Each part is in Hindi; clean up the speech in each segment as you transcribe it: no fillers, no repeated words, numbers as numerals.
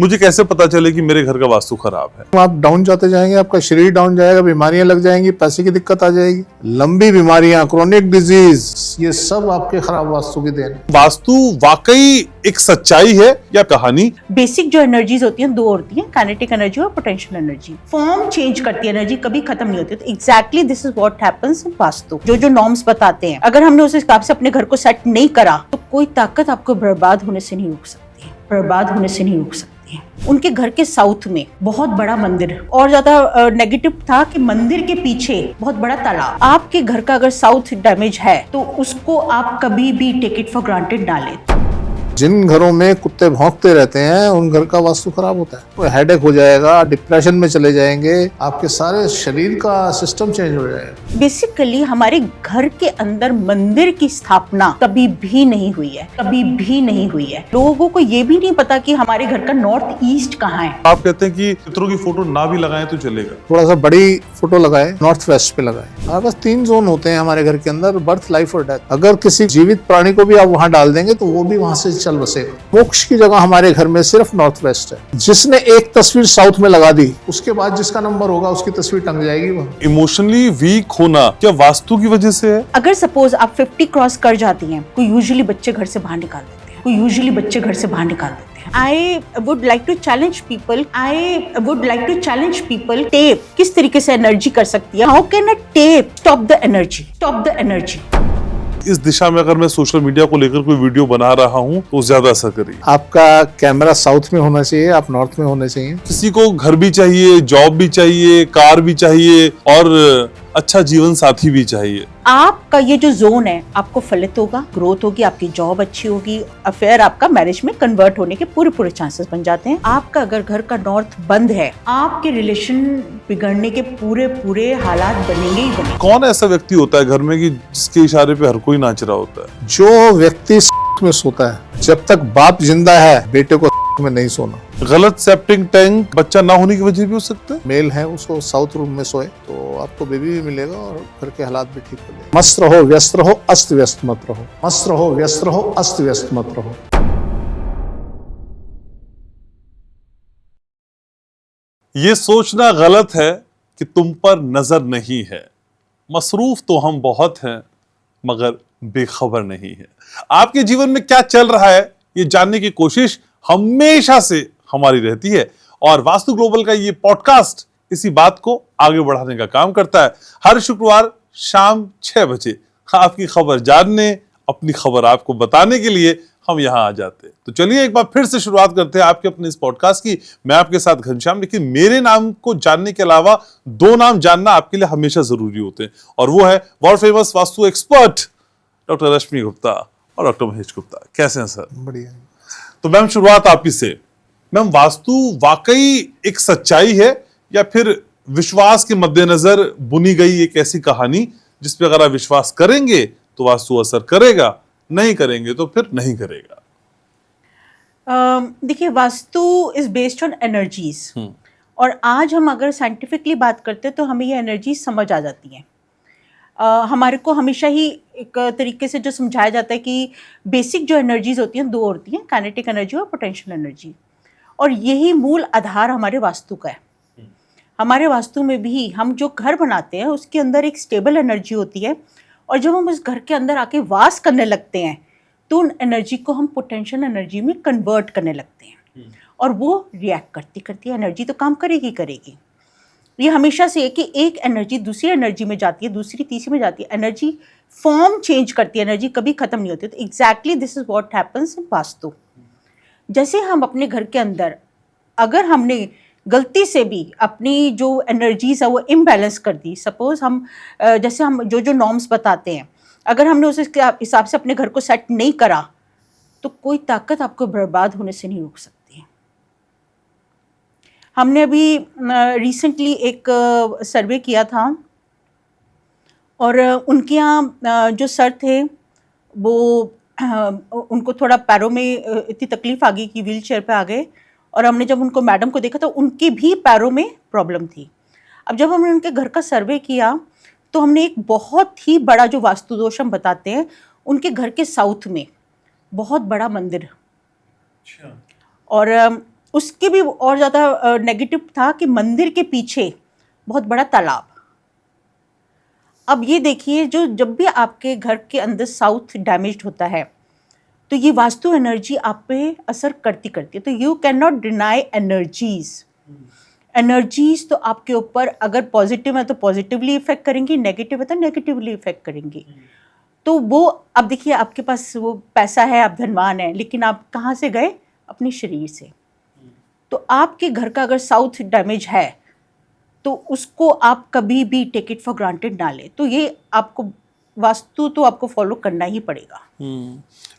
मुझे कैसे पता चले कि मेरे घर का वास्तु खराब है? आप डाउन जाते जाएंगे, आपका शरीर डाउन जाएगा, बीमारियां लग जाएंगी, पैसे की दिक्कत आ जाएगी, लंबी बीमारियां, क्रोनिक डिजीज, ये सब आपके खराब वास्तु की देन। वास्तु वाकई एक सच्चाई है या कहानी? बेसिक जो एनर्जीज होती हैं दो होती हैं, काइनेटिक एनर्जी और पोटेंशियल एनर्जी। फॉर्म चेंज करती है, एनर्जी कभी खत्म नहीं होती। तो exactly this is what happens in vastu. जो नॉर्म्स बताते हैं, अगर हमने उस हिसाब से अपने घर को सेट नहीं करा तो कोई ताकत आपको बर्बाद होने से नहीं रोक सकती है, बर्बाद होने से नहीं रोक सकती है। उनके घर के साउथ में बहुत बड़ा मंदिर, और ज्यादा नेगेटिव था कि मंदिर के पीछे बहुत बड़ा तालाब। आपके घर का अगर साउथ डैमेज है तो उसको आप कभी भी टेक इट फॉर ग्रांटेड ना लें। जिन घरों में कुत्ते भौंकते रहते हैं उन घर का वास्तु खराब होता है, तो हेडेक हो जाएगा, डिप्रेशन में चले जाएंगे, आपके सारे शरीर का सिस्टम चेंज हो जाएगा। बेसिकली हमारे घर के अंदर मंदिर की स्थापना कभी भी नहीं हुई है, कभी भी नहीं हुई है। लोगों को ये भी नहीं पता कि हमारे घर का नॉर्थ ईस्ट कहाँ है। आप कहते हैं कि पितरों की फोटो ना भी लगाएं तो चलेगा? थोड़ा सा बड़ी फोटो लगाए, नॉर्थ वेस्ट पे लगाए। बस 3 जोन होते हैं हमारे घर के अंदर, बर्थ, लाइफ और डेथ। अगर किसी जीवित प्राणी को भी आप वहाँ डाल देंगे तो वो भी वहाँ से चल बसेगा। मोक्ष की जगह हमारे घर में सिर्फ नॉर्थ वेस्ट है। जिसने एक तस्वीर साउथ में लगा दी, उसके बाद जिसका नंबर होगा उसकी तस्वीर टंग जाएगी वहाँ। इमोशनली वीक होना क्या वास्तु की वजह से है? अगर सपोज आप 50 क्रॉस कर जाती हैं, कोई यूजुअली बच्चे घर से बाहर निकाल देते हैं, कोई यूजुअली बच्चे घर से बाहर निकाल देते हैं। I would like to challenge people. Tape किस तरीके से एनर्जी कर सकती है? How can a tape stop the energy? इस दिशा में अगर मैं सोशल मीडिया को लेकर कोई वीडियो बना रहा हूं तो ज्यादा असर करेगी। आपका कैमरा साउथ में होना चाहिए, आप नॉर्थ में होने चाहिए। किसी को घर भी चाहिए, जॉब भी चाहिए, कार भी चाहिए और अच्छा जीवन साथी भी चाहिए। आपका ये जो जोन है आपको फलित होगा, ग्रोथ होगी, आपकी जॉब अच्छी होगी, अफेयर आपका मैरिज में कन्वर्ट होने के पूरे चांसेस बन जाते हैं। आपका अगर घर का नॉर्थ बंद है, आपके रिलेशन बिगड़ने के पूरे हालात बनेंगे ही बनेंगे। कौन ऐसा व्यक्ति होता है घर में कि जिसके इशारे पे हर कोई नाच रहा होता है? जो व्यक्ति में सोता है, जब तक बाप जिंदा है बेटे को में नहीं सोना। गलत सेप्टिंग टैंक बच्चा ना होने की वजह भी हो सकता है। मेल है, उसको साउथ रूम में सोए तो आपको बेबी भी मिलेगा और घर के हालात भी ठीक हो जाएंगे। मस्त रहो, व्यस्त रहो, अस्त व्यस्त मत रहो। मस्त रहो, व्यस्त रहो, अस्त व्यस्त मत रहो। ये सोचना गलत है कि तुम पर नजर नहीं है। मसरूफ तो हम बहुत हैं मगर बेखबर नहीं है। आपके जीवन में क्या चल रहा है ये जानने की कोशिश हमेशा से हमारी रहती है और वास्तु ग्लोबल का ये पॉडकास्ट इसी बात को आगे बढ़ाने का काम करता है। हर शुक्रवार शाम 6 बजे आपकी खबर जानने, अपनी खबर आपको बताने के लिए हम यहाँ आ जाते हैं। तो चलिए एक बार फिर से शुरुआत करते हैं आपके अपने इस पॉडकास्ट की। मैं आपके साथ घनश्याम, लेकिन मेरे नाम को जानने के अलावा 2 नाम जानना आपके लिए हमेशा जरूरी होते हैं और वो है world famous vastu expert doctor Rashmi Gupta और डॉक्टर महेश गुप्ता। कैसे हैं सर? बढ़िया। तो मैम शुरुआत आप ही से। मैम वास्तु वाकई एक सच्चाई है या फिर विश्वास के मद्देनजर बुनी गई एक ऐसी कहानी जिस पे अगर आप विश्वास करेंगे तो वास्तु असर करेगा, नहीं करेंगे तो फिर नहीं करेगा? देखिए, vastu is based on energies और आज हम अगर साइंटिफिकली बात करते हैं तो हमें ये एनर्जी समझ आ जाती हैं। हमारे को हमेशा ही एक तरीके से जो समझाया जाता है कि बेसिक जो एनर्जीज होती हैं 2 होती हैं, काइनेटिक एनर्जी और पोटेंशियल एनर्जी, और यही मूल आधार हमारे वास्तु का है। हमारे वास्तु में भी हम जो घर बनाते हैं उसके अंदर एक स्टेबल एनर्जी होती है और जब हम उस घर के अंदर आके वास करने लगते हैं तो उन एनर्जी को हम पोटेंशियल एनर्जी में कन्वर्ट करने लगते हैं और वो रिएक्ट करती एनर्जी तो काम करेगी। ये हमेशा से है कि एक एनर्जी दूसरी एनर्जी में जाती है, दूसरी तीसरी में जाती है, एनर्जी फॉर्म चेंज करती है, एनर्जी कभी खत्म नहीं होती। तो exactly this is what happens in vastu. जैसे हम अपने घर के अंदर अगर हमने गलती से भी अपनी जो एनर्जीज है वो इम्बैलेंस कर दी, सपोज हम जैसे हम जो नॉर्म्स बताते हैं, अगर हमने उस हिसाब से अपने घर को सेट नहीं करा तो कोई ताकत आपको बर्बाद होने से नहीं रोक सकती। हमने अभी रिसेंटली एक सर्वे किया था और उनके यहाँ जो सर थे वो उनको थोड़ा पैरों में इतनी तकलीफ आ गई कि व्हील चेयर पे आ गए और हमने जब उनको मैडम को देखा तो उनके भी पैरों में प्रॉब्लम थी। अब जब हमने उनके घर का सर्वे किया तो हमने एक बहुत ही बड़ा जो वास्तु दोष हम बताते हैं, उनके घर के साउथ में बहुत बड़ा मंदिर और उसके भी और ज़्यादा नेगेटिव था कि मंदिर के पीछे बहुत बड़ा तालाब। अब ये देखिए, जो जब भी आपके घर के अंदर साउथ डैमेज्ड होता है तो ये वास्तु एनर्जी आप पे असर करती है। तो you can not deny energies तो आपके ऊपर अगर पॉजिटिव है तो पॉजिटिवली इफेक्ट करेंगी, नेगेटिव है तो नेगेटिवली इफेक्ट करेंगी। तो वो अब देखिए, आपके पास वो पैसा है, आप धनवान हैं, लेकिन आप कहाँ से गए? अपने शरीर से। तो आपके घर का अगर साउथ डैमेज है तो उसको आप कभी भी टेक इट फॉर ग्रांटेड ना लें। तो ये आपको वास्तु तो आपको फॉलो करना ही पड़ेगा।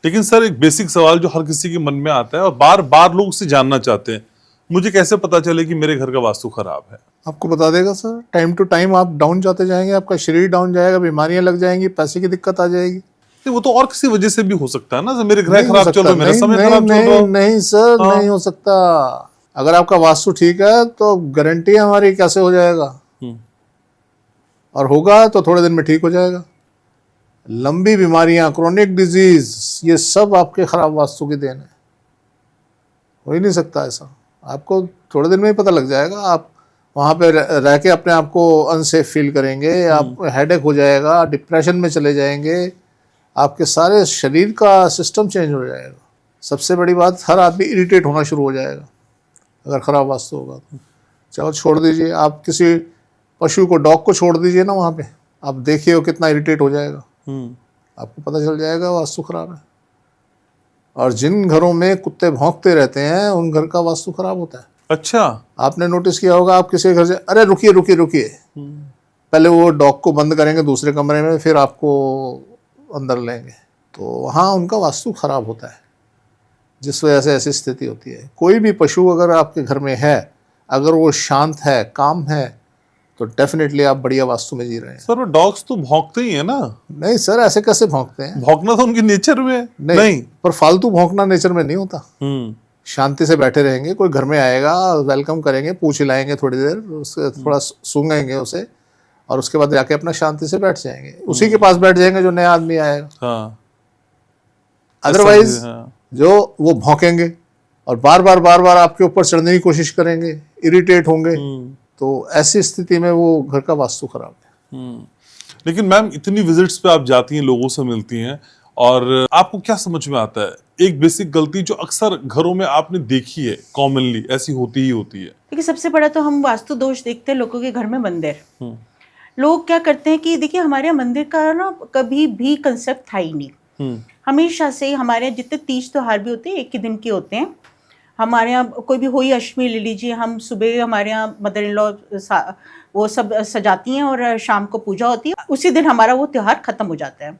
लेकिन सर, एक बेसिक सवाल जो हर किसी के मन में आता है और बार बार लोग उससे जानना चाहते हैं, मुझे कैसे पता चले कि मेरे घर का वास्तु खराब है? आपको बता देगा सर, टाइम टू टाइम आप डाउन जाते जाएंगे, आपका शरीर डाउन जाएगा, बीमारियां लग जाएंगी, पैसे की दिक्कत आ जाएगी। वो तो और किसी वजह से भी हो सकता है ना, मेरे नहीं ग्रह हो खराब चल सकता, रहा है, मेरा नहीं, समय नहीं, खराब चल रहा नहीं, है। नहीं सर, हाँ। नहीं हो सकता। अगर आपका वास्तु ठीक है तो गारंटी हमारी कैसे हो जाएगा, और होगा तो थोड़े दिन में ठीक हो जाएगा। लंबी बीमारियां, क्रोनिक डिजीज, ये सब आपके खराब वास्तु की देन है। हो ही नहीं सकता ऐसा। आपको थोड़े दिन में ही पता लग जाएगा। आप वहाँ पे रह के अपने आप को अनसेफ फील करेंगे, आप हेडेक हो जाएगा, डिप्रेशन में चले जाएंगे, आपके सारे शरीर का सिस्टम चेंज हो जाएगा। सबसे बड़ी बात, हर आदमी इरिटेट होना शुरू हो जाएगा अगर खराब वास्तु होगा तो। चलो छोड़ दीजिए, आप किसी पशु को, डॉग को छोड़ दीजिए ना वहाँ पे, आप देखिए वो कितना इरिटेट हो जाएगा, आपको पता चल जाएगा वास्तु खराब है। और जिन घरों में कुत्ते भौंकते रहते हैं उन घर का वास्तु खराब होता है। अच्छा, आपने नोटिस किया होगा, आप किसी घर से, अरे रुकिए रुकिए रुकिए, पहले वो डॉग को बंद करेंगे दूसरे कमरे में, फिर आपको अंदर लेंगे, तो वहाँ उनका वास्तु खराब होता है, जिस वजह से ऐसी स्थिति होती है। कोई भी पशु अगर आपके घर में है, अगर वो शांत है, काम है, तो डेफिनेटली आप बढ़िया वास्तु में जी रहे हैं। सर वो डॉग्स तो भौंकते ही है ना? नहीं सर, ऐसे कैसे भौंकते हैं? भौंकना तो उनके नेचर में है। नहीं, पर फालतू भौंकना नेचर में नहीं होता। शांति से बैठे रहेंगे, कोई घर में आएगा, वेलकम करेंगे, पूछ हिलाएंगे थोड़ी देर, उससे थोड़ा सूंघेंगे उसे, और उसके बाद जाके अपना शांति से बैठ जाएंगे। उसी के पास बैठ जाएंगे जो नया आदमी आएगा। हाँ। अदरवाइज हाँ। जो वो भौंकेंगे और बार बार आपके ऊपर चढ़ने की कोशिश करेंगे, इरिटेट होंगे, तो ऐसी स्थिति में वो घर का वास्तु खराब है। लेकिन मैम, इतनी विजिट्स पे आप जाती हैं, लोगों से मिलती हैं, और आपको क्या समझ में आता है एक बेसिक गलती जो अक्सर घरों में आपने देखी है, कॉमनली ऐसी होती ही होती है? देखिए, सबसे बड़ा तो हम वास्तु दोष देखते हैं लोगों के घर में मंदिर। लोग क्या करते हैं कि देखिए, हमारे यहाँ मंदिर का ना कभी भी कंसेप्ट था ही नहीं। हमेशा से हमारे यहाँ जितने तीज त्योहार भी होते हैं, एक ही दिन के होते हैं। हमारे यहाँ कोई भी होली, अष्टमी ले लीजिए, हम सुबह, हमारे यहाँ मदर इन लॉ वो सब सजाती हैं और शाम को पूजा होती है, उसी दिन हमारा वो त्यौहार ख़त्म हो जाता है।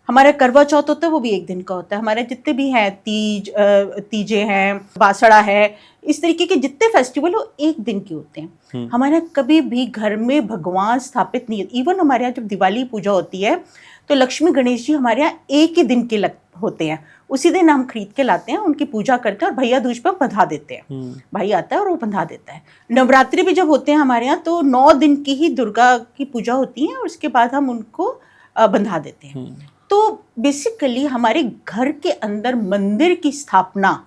हमारा करवा चौथ होता है, वो भी एक दिन का होता है। हमारे जितने भी हैं, तीजे हैं, बासड़ा है, इस तरीके के जितने फेस्टिवल वो एक दिन के होते हैं। हमारे यहाँ कभी भी घर में भगवान स्थापित नहीं है। इवन हमारे यहाँ जब दिवाली पूजा होती है तो लक्ष्मी गणेश जी हमारे यहाँ एक ही दिन के होते हैं। उसी दिन हम खरीद के लाते हैं, उनकी पूजा करते हैं और भैया दूज पर बंधा देते हैं। भाई आता है और वो बंधा देता है। नवरात्रि भी जब होते हैं हमारे यहाँ तो 9 दिन की ही दुर्गा की पूजा होती है और उसके बाद हम उनको बंधा देते हैं। तो बेसिकली हमारे घर के अंदर मंदिर की स्थापना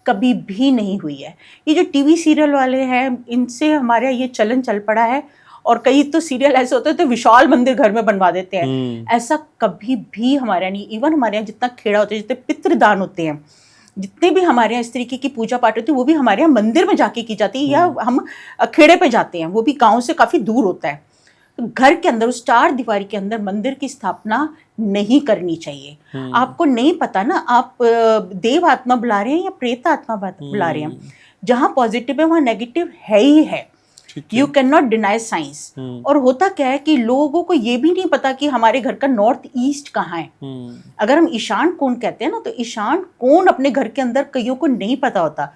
कभी भी नहीं हुई है। ये जो टीवी सीरियल वाले हैं, इनसे हमारे यहाँ ये चलन चल पड़ा है, और कई तो सीरियल ऐसे होते हैं तो विशाल मंदिर घर में बनवा देते हैं। ऐसा कभी भी हमारे यहाँ नहीं। इवन हमारे यहाँ जितना खेड़ा होता है, जितने पितृदान होते हैं, जितने भी हमारे यहाँ इस तरीके की पूजा पाठ होती है, वो भी हमारे यहाँ मंदिर में जाके की जाती है, या हम खेड़े पे जाते हैं, वो भी गाँव से काफ़ी दूर होता है। तो घर के अंदर, उस 4 दीवारी के अंदर मंदिर की स्थापना नहीं करनी चाहिए। आपको नहीं पता ना, आप देव आत्मा बुला रहे हैं या प्रेत आत्मा बुला रहे हैं। जहाँ पॉजिटिव है वहाँ नेगेटिव है ही है। You can not deny science. और होता क्या है कि लोगों को ये भी नहीं पता कि हमारे घर का नॉर्थ ईस्ट कहाँ है। अगर हम ईशान कोण कहते हैं ना, तो ईशान कोण अपने घर के अंदर कईयों को नहीं पता होता।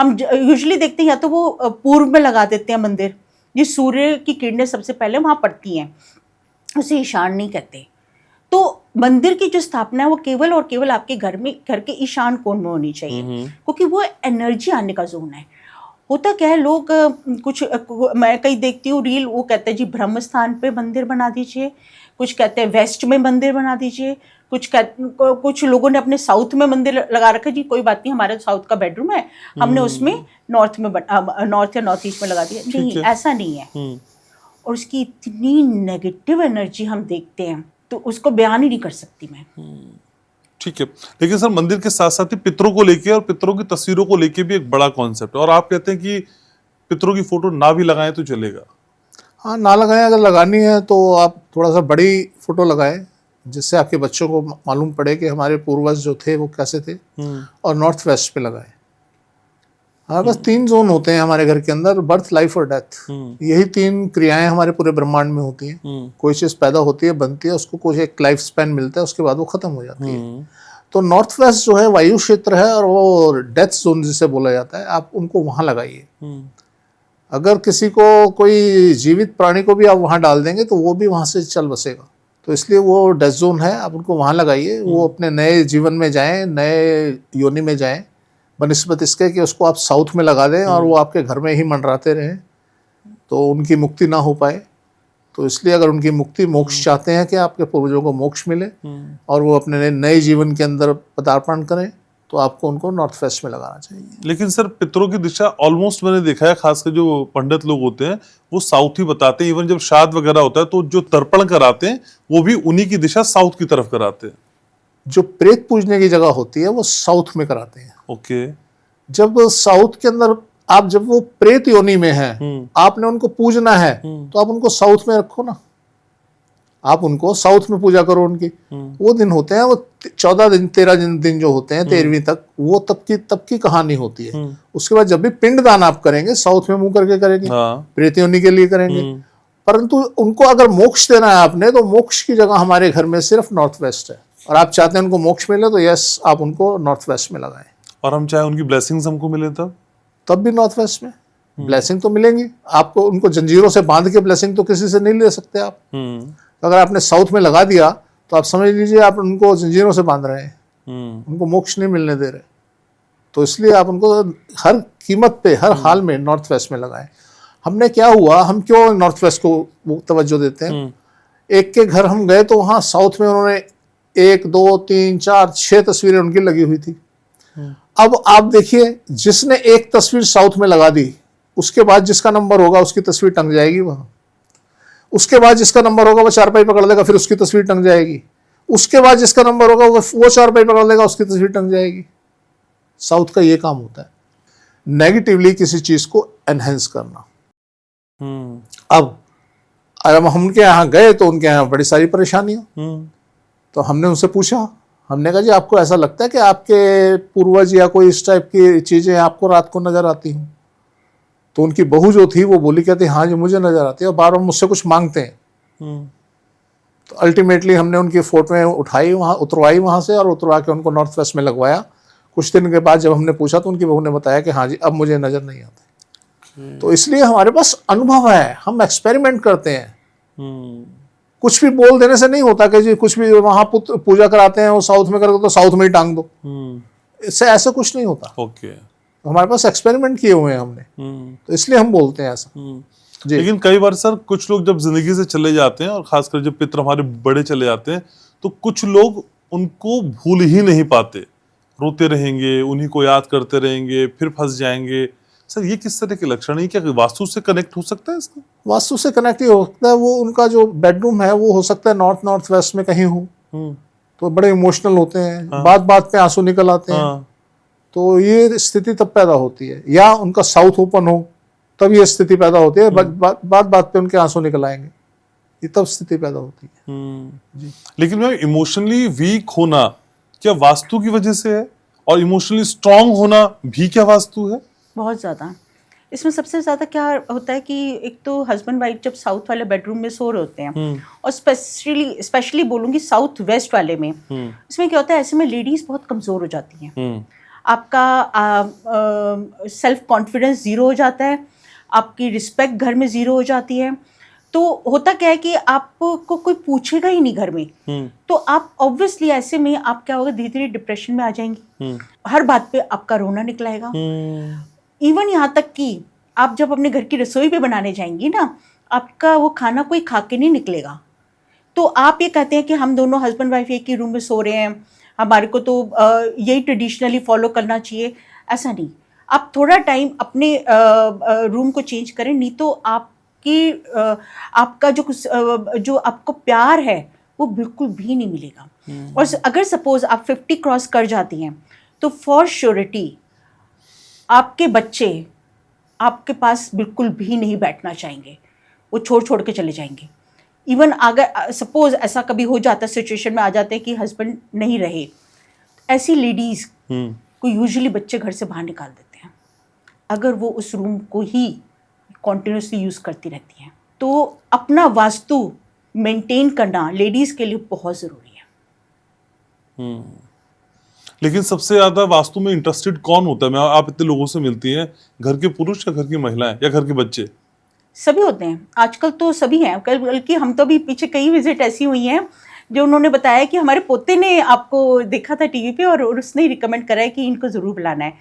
हम यूजुअली देखते हैं या तो वो पूर्व में लगा देते हैं मंदिर, ये सूर्य की किरणें सबसे पहले वहाँ पड़ती हैं, उसे ईशान नहीं कहते। तो मंदिर की जो स्थापना है वो केवल और केवल आपके घर के ईशान कोण में होनी चाहिए, क्योंकि वो एनर्जी आने का जोन है। होता क्या है, लोग मैं कहीं देखती हूँ रील, वो कहते हैं जी ब्रह्म स्थान पे मंदिर बना दीजिए, कुछ कहते हैं वेस्ट में मंदिर बना दीजिए, कुछ लोगों ने अपने साउथ में मंदिर लगा रखा है जी, कोई बात नहीं, हमारा साउथ का बेडरूम है, हमने उसमें नॉर्थ या नॉर्थ ईस्ट में लगा दिया। नहीं, है। ऐसा नहीं है। और उसकी इतनी नेगेटिव एनर्जी हम देखते हैं, तो उसको बयान ही नहीं कर सकती मैं। ठीक है, लेकिन सर मंदिर के साथ साथ ही पितरों को लेके और पितरों की तस्वीरों को लेके भी एक बड़ा कॉन्सेप्ट है, और आप कहते हैं कि पितरों की फोटो ना भी लगाएं तो चलेगा। हाँ, ना लगाएं, अगर लगानी है तो आप थोड़ा सा बड़ी फोटो लगाएं, जिससे आपके बच्चों को मालूम पड़े कि हमारे पूर्वज जो थे वो कैसे थे, और नॉर्थ वेस्ट पे लगाएं। हमारे पास 3 जोन होते हैं हमारे घर के अंदर, बर्थ, लाइफ और डेथ। यही 3 क्रियाएं हमारे पूरे ब्रह्मांड में होती हैं। कोई चीज़ पैदा होती है, बनती है, उसको कुछ एक लाइफ स्पैन मिलता है, उसके बाद वो खत्म हो जाती है। तो नॉर्थ वेस्ट जो है वायु क्षेत्र है, और वो डेथ जोन जिसे बोला जाता है, आप उनको वहाँ लगाइए। अगर किसी को, कोई जीवित प्राणी को भी आप वहाँ डाल देंगे तो वो भी वहाँ से चल बसेगा। तो इसलिए वो डेथ जोन है, आप उनको वहाँ लगाइए। वो अपने नए जीवन में जाएं, नए योनि में जाएं, बनिस्बत इसके कि उसको आप साउथ में लगा दें और वो आपके घर में ही मंडराते रहें, तो उनकी मुक्ति ना हो पाए। तो इसलिए अगर उनकी मुक्ति, मोक्ष चाहते हैं कि आपके पूर्वजों को मोक्ष मिले और वो अपने नए जीवन के अंदर पदार्पण करें, तो आपको उनको नॉर्थ वेस्ट में लगाना चाहिए। लेकिन सर पितरों की दिशा ऑलमोस्ट मैंने देखा है, खासकर जो पंडित लोग होते हैं वो साउथ ही बताते हैं। इवन जब श्राद्ध वगैरह होता है तो जो तर्पण कराते हैं वो भी उन्हीं की दिशा साउथ की तरफ कराते हैं। जो प्रेत पूजने की जगह होती है वो साउथ में कराते हैं। ओके। जब साउथ के अंदर आप, जब वो प्रेत योनि में है, आपने उनको पूजना है, तो आप उनको साउथ में रखो ना। आप उनको साउथ में पूजा करो उनकी। वो दिन होते हैं, वो 14 दिन 13 दिन जो होते हैं, 13वीं तक, वो तब की कहानी होती है। उसके बाद जब भी पिंडदान आप करेंगे, साउथ में मुंह करके करेंगे, प्रेत योनि के लिए करेंगे। परंतु उनको अगर मोक्ष देना है आपने, तो मोक्ष की जगह हमारे घर में सिर्फ नॉर्थ वेस्ट है, और आप चाहते हैं उनको मोक्ष मिले, तो यस, आप उनको नॉर्थ वेस्ट में लगाएं। और हम चाहे उनकी ब्लेसिंग्स हमको मिले तब भी नॉर्थ वेस्ट में ब्लेसिंग तो मिलेंगी आपको। उनको जंजीरों से बांध के ब्लेसिंग तो किसी से नहीं ले सकते आप। तो अगर आपने साउथ में लगा दिया तो आप समझ लीजिए आप उनको जंजीरों से बांध रहे हैं, उनको मोक्ष नहीं मिलने दे रहे। तो इसलिए आप उनको हर कीमत पे, हर हाल में नॉर्थ वेस्ट में लगाएं। हमने क्या हुआ, हम क्यों नॉर्थ वेस्ट को तवज्जो देते हैं? एक के घर हम गए तो वहाँ साउथ में उन्होंने 1 2 3 4 6 तस्वीरें उनकी लगी हुई थी। अब आप देखिए, जिसने एक तस्वीर साउथ में लगा दी, उसके बाद जिसका नंबर होगा उसकी तस्वीर टंग जाएगी वहां। उसके बाद जिसका नंबर होगा वो चारपाई पकड़ लेगा, फिर उसकी तस्वीर टंग जाएगी। उसके बाद जिसका नंबर होगा वो चारपाई पकड़ लेगा, उसकी तस्वीर टंग जाएगी। साउथ का ये काम होता है, नेगेटिवली किसी चीज को एनहेंस करना। अब हम उनके यहाँ गए तो उनके यहाँ बड़ी सारी परेशानियां। तो हमने उनसे पूछा, हमने कहा जी आपको ऐसा लगता है कि आपके पूर्वज या कोई इस टाइप की चीजें आपको रात को नजर आती हूँ? तो उनकी बहू जो थी वो बोली, कहती हाँ जी मुझे नजर आती है, और बार बार मुझसे कुछ मांगते हैं। तो अल्टीमेटली हमने उनकी फोटोएं उठाई, वहाँ उतरवाई वहाँ से, और उतरवा के उनको नॉर्थ वेस्ट में लगवाया। कुछ दिन के बाद जब हमने पूछा तो उनकी बहू ने बताया कि हाँ जी अब मुझे नजर नहीं आते। तो इसलिए हमारे पास अनुभव है, हम एक्सपेरिमेंट करते हैं। कुछ भी बोल देने से नहीं होता कि जी कुछ भी वहां पूजा कराते हैं वो साउथ में करोगे तो साउथ में ही टांग दो, इससे ऐसा कुछ नहीं होता। ओके। हमारे पास एक्सपेरिमेंट किए हुए हैं हमने, तो इसलिए हम बोलते हैं ऐसा। जी। लेकिन कई बार सर कुछ लोग जब जिंदगी से चले जाते हैं, और खासकर जब पितर हमारे बड़े चले जाते हैं, तो कुछ लोग उनको भूल ही नहीं पाते, रोते रहेंगे, उन्हीं को याद करते रहेंगे, फिर फंस जाएंगे। सर ये किस तरह के लक्षण है? क्या वास्तु से कनेक्ट हो सकता है इसका? वास्तु से कनेक्ट ही हो सकता है। वो उनका जो बेडरूम है वो हो सकता है नॉर्थ वेस्ट में कहीं हो, तो बड़े इमोशनल होते हैं, बात बात पे आंसू निकल आते हैं। तो ये स्थिति तब पैदा होती है। या उनका साउथ ओपन हो, तब ये स्थिति पैदा होती है। बात बात पे उनके आंसू निकल आएंगे, ये तब स्थिति पैदा होती है। जी। लेकिन मैम इमोशनली वीक होना क्या वास्तु की वजह से है? और इमोशनली स्ट्रांग होना भी क्या वास्तु है? बहुत ज़्यादा। इसमें सबसे ज़्यादा क्या होता है कि एक तो हस्बैंड वाइफ जब साउथ वाले बेडरूम में सो रहे होते हैं, और स्पेशली बोलूँगी साउथ वेस्ट वाले में, इसमें क्या होता है, ऐसे में लेडीज़ बहुत कमज़ोर हो जाती हैं। आपका सेल्फ कॉन्फिडेंस ज़ीरो हो जाता है, आपकी रिस्पेक्ट घर में ज़ीरो हो जाती है। तो होता क्या है कि आपको कोई पूछेगा ही नहीं घर में, तो आप ऑब्वियसली ऐसे में आप क्या होगा, धीरे धीरे डिप्रेशन में आ जाएंगी। हर बात पे आपका रोना निकलाएगा। इवन यहाँ तक कि आप जब अपने घर की रसोई भी बनाने जाएंगी ना, आपका वो खाना कोई खा के नहीं निकलेगा। तो आप ये कहते हैं कि हम दोनों हस्बैंड वाइफ एक ही रूम में सो रहे हैं, हमारे को तो यही ट्रेडिशनली फॉलो करना चाहिए, ऐसा नहीं। आप थोड़ा टाइम अपने रूम को चेंज करें, नहीं तो आपका जो आपको प्यार है वो बिल्कुल भी नहीं मिलेगा। और अगर सपोज आप 50 क्रॉस कर जाती हैं तो फॉर श्योरिटी आपके बच्चे आपके पास बिल्कुल भी नहीं बैठना चाहेंगे, वो छोड़ के चले जाएंगे। इवन अगर सपोज ऐसा कभी हो जाता है, सिचुएशन में आ जाते हैं कि हस्बैंड नहीं रहे, ऐसी लेडीज को यूजुअली बच्चे घर से बाहर निकाल देते हैं अगर वो उस रूम को ही कॉन्टिन्यूसली यूज करती रहती हैं। तो अपना वास्तु मेंटेन करना लेडीज के लिए बहुत जरूरी है। लेकिन सबसे ज्यादा वास्तु में इंटरेस्टेड कौन होता है? आप इतने लोगों से मिलती हैं, घर के पुरुष या घर की महिलाएं या घर के बच्चे? सभी होते हैं आजकल, तो सभी हैं। बल्कि हम तो भी पीछे कई विजिट ऐसी हुई हैं जो उन्होंने बताया कि हमारे पोते ने आपको देखा था टीवी पे और उसने रिकमेंड करा है कि इनको ज़रूर बुलाना है।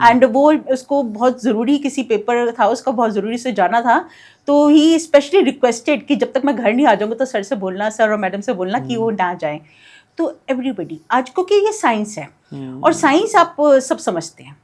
एंड वो उसको बहुत ज़रूरी किसी पेपर था उसका, बहुत ज़रूरी से जाना था, तो ही स्पेशली रिक्वेस्टेड कि जब तक मैं घर नहीं आ जाऊँगा तो सर से बोलना, सर और मैडम से बोलना कि वो ना जाएं। तो एवरीबडी आज को कि ये साइंस है और साइंस आप सब समझते हैं,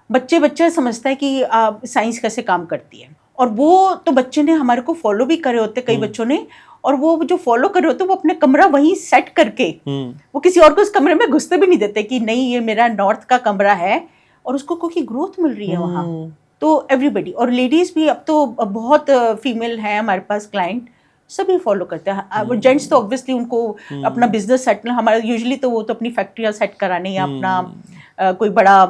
बच्चे समझते हैं कि साइंस कैसे काम करती है। और वो तो बच्चे ने हमारे को फॉलो भी करे होते कई बच्चों ने, और वो जो फॉलो कर रहे होते वो अपने कमरा वहीं सेट करके वो किसी और को उस कमरे में घुसते भी नहीं देते कि नहीं ये मेरा नॉर्थ का कमरा है, और उसको क्योंकि ग्रोथ मिल रही है वहाँ। तो एवरीबडी, और लेडीज भी अब तो बहुत फीमेल हैं हमारे पास क्लाइंट, सभी फॉलो करते हैं। जेंट्स तो ऑब्वियसली उनको अपना बिजनेस सेट, हमारा यूजुअली तो वो तो अपनी फैक्ट्रियाँ सेट कराने या अपना कोई बड़ा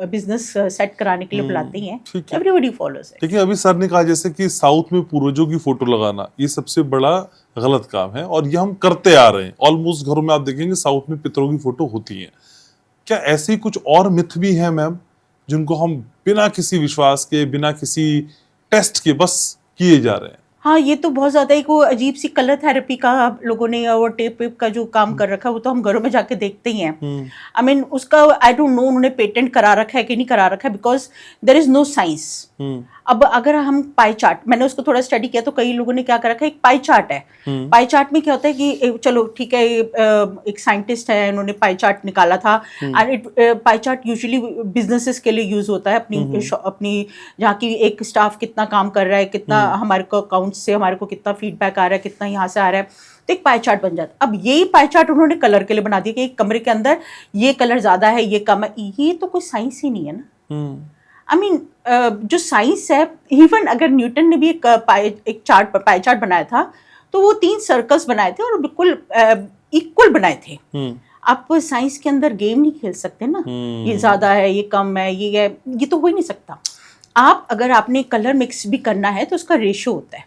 बिजनेस सेट कराने के लिए बुलाते ही हैं। एवरीबडी फॉलोज है। देखिए अभी सर ने कहा जैसे कि साउथ में पूर्वजों की फोटो लगाना ये सबसे बड़ा गलत काम है और ये हम करते आ रहे हैं। ऑलमोस्ट घरों में आप देखेंगे साउथ में पितरों की फोटो होती है। क्या ऐसी कुछ और मिथ भी है मैम जिनको हम बिना किसी विश्वास के, बिना किसी टेस्ट के बस किए जा रहे हैं? हाँ, ये तो बहुत ज़्यादा एक वो अजीब सी कलर थेरेपी का लोगों ने और टेप वेप का जो काम कर रखा है वो तो हम घरों में जाके देखते ही हैं। आई मीन उसका आई डोंट नो उन्होंने पेटेंट करा रखा है कि नहीं करा रखा है, because there is no science. अब अगर हम पाई चार्ट, मैंने उसको थोड़ा स्टडी किया तो कई लोगों ने क्या कर रखा है, एक पाई चार्ट है। पाई चार्ट में क्या होता है कि चलो ठीक है, एक साइंटिस्ट है, उन्होंने पाई चार्ट निकाला था and pie chart usually businesses के लिए यूज होता है, अपनी जहाँ की एक स्टाफ कितना काम कर रहा है, कितना हमारे को अकाउंट से हमारे को कितना फीडबैक आ रहा है, कितना यहाँ से आ रहा है, तो एक पाई चार्ट बन जाता है। अब यही पाई चार्ट उन्होंने कलर के लिए बना दिया कि एक कमरे के अंदर ये कलर ज्यादा है, ये कम है। ये तो कोई साइंस ही नहीं है ना। आई मीन जो साइंस है, इवन अगर न्यूटन ने भी एक पाई चार्ट बनाया था तो वो 3 सर्कल्स बनाए थे और बिल्कुल इक्वल बनाए थे। आप साइंस के अंदर गेम नहीं खेल सकते ना, ये ज्यादा है, ये कम है, ये तो हो ही नहीं सकता। आप अगर आपने कलर मिक्स भी करना है तो उसका रेशियो होता है,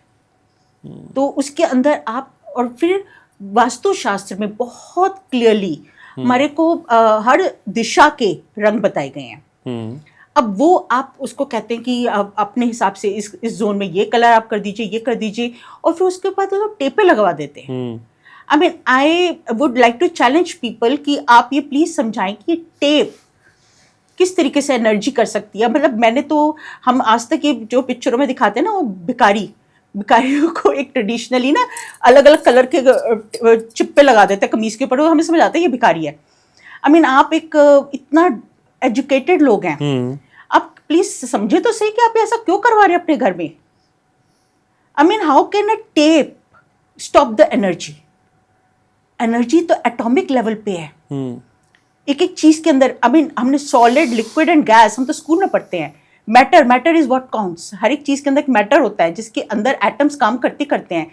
तो उसके अंदर आप, और फिर वास्तुशास्त्र में बहुत क्लियरली हमारे को हर दिशा के रंग बताए गए हैं। अब वो आप उसको कहते हैं कि आप अपने हिसाब से इस जोन में ये कलर आप कर दीजिए, ये कर दीजिए, और फिर उसके बाद तो टेपे लगवा देते हैं। I mean I would like to challenge people कि आप ये प्लीज समझाएं कि टेप किस तरीके से एनर्जी कर सकती है। मतलब मैंने तो, हम आज तक ये जो पिक्चरों में दिखाते हैं ना, वो भिखारियों को एक ट्रेडिशनली ना अलग अलग कलर के चिप्पे लगा देते हैं कमीज के ऊपर, हमें समझ आता है ये भिखारी है। आई मीन आप एक इतना एजुकेटेड लोग हैं, आप प्लीज समझे तो सही कि आप ऐसा क्यों करवा रहे हैं अपने घर में। I mean how can a tape stop the energy? Energy तो एटॉमिक लेवल पे है, एक एक चीज के अंदर। आई मीन हमने सॉलिड, लिक्विड एंड गैस, हम तो स्कूल में पढ़ते हैं। Matter is what counts. हर एक चीज के अंदर एक मैटर होता है जिसके अंदर एटम्स काम करते हैं।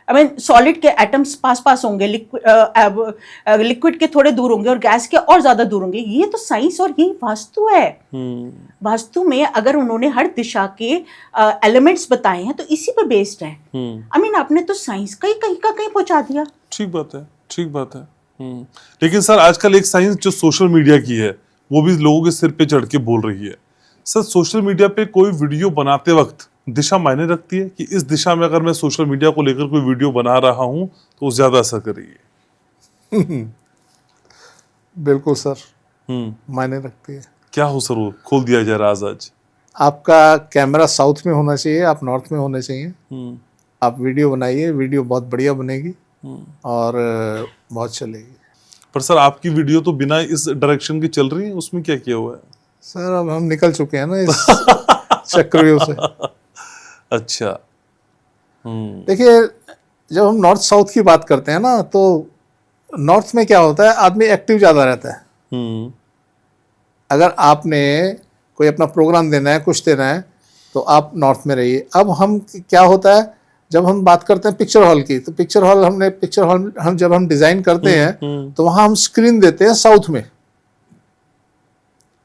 आई मीन सॉलिड के एटम्स पास होंगे, लिक्विड के थोड़े दूर होंगे और गैस के और ज्यादा दूर होंगे। ये तो साइंस और यही वास्तु है। वास्तु में अगर उन्होंने हर दिशा के एलिमेंट्स बताए हैं तो इसी पे बेस्ड है। आई मीन आपने तो साइंस का ही कहीं का कहीं पहुंचा दिया। ठीक बात है। लेकिन सर आजकल एक साइंस जो सोशल मीडिया की है वो भी लोगों के सिर पे चढ़ के बोल रही है। सर सोशल मीडिया पे कोई वीडियो बनाते वक्त दिशा मायने रखती है कि इस दिशा में अगर मैं सोशल मीडिया को लेकर कोई वीडियो बना रहा हूं तो वो ज्यादा असर करेगी? बिल्कुल सर, मायने रखती है। क्या हो सर, वो खोल दिया जाए राज आज। आपका कैमरा साउथ में होना चाहिए, आप नॉर्थ में होने चाहिए। हम्म, आप वीडियो बनाइए, वीडियो बहुत बढ़िया बनेगी हम्म। और बहुत चलेगी। पर सर आपकी वीडियो तो बिना इस डायरेक्शन की चल रही है, उसमें क्या किया हुआ है? सर अब हम निकल चुके हैं ना इस चक्रव्यूह से। अच्छा। हम्म, देखिए, जब हम नॉर्थ साउथ की बात करते हैं ना, तो नॉर्थ में क्या होता है, आदमी एक्टिव ज़्यादा रहता है। हम्म, अगर आपने कोई अपना प्रोग्राम देना है, कुछ देना है, तो आप नॉर्थ में रहिए। अब हम क्या होता है, जब हम बात करते हैं पिक्चर हॉल की, तो पिक्चर हॉल हम जब हम डिज़ाइन करते हैं तो वहाँ हम स्क्रीन देते हैं साउथ में,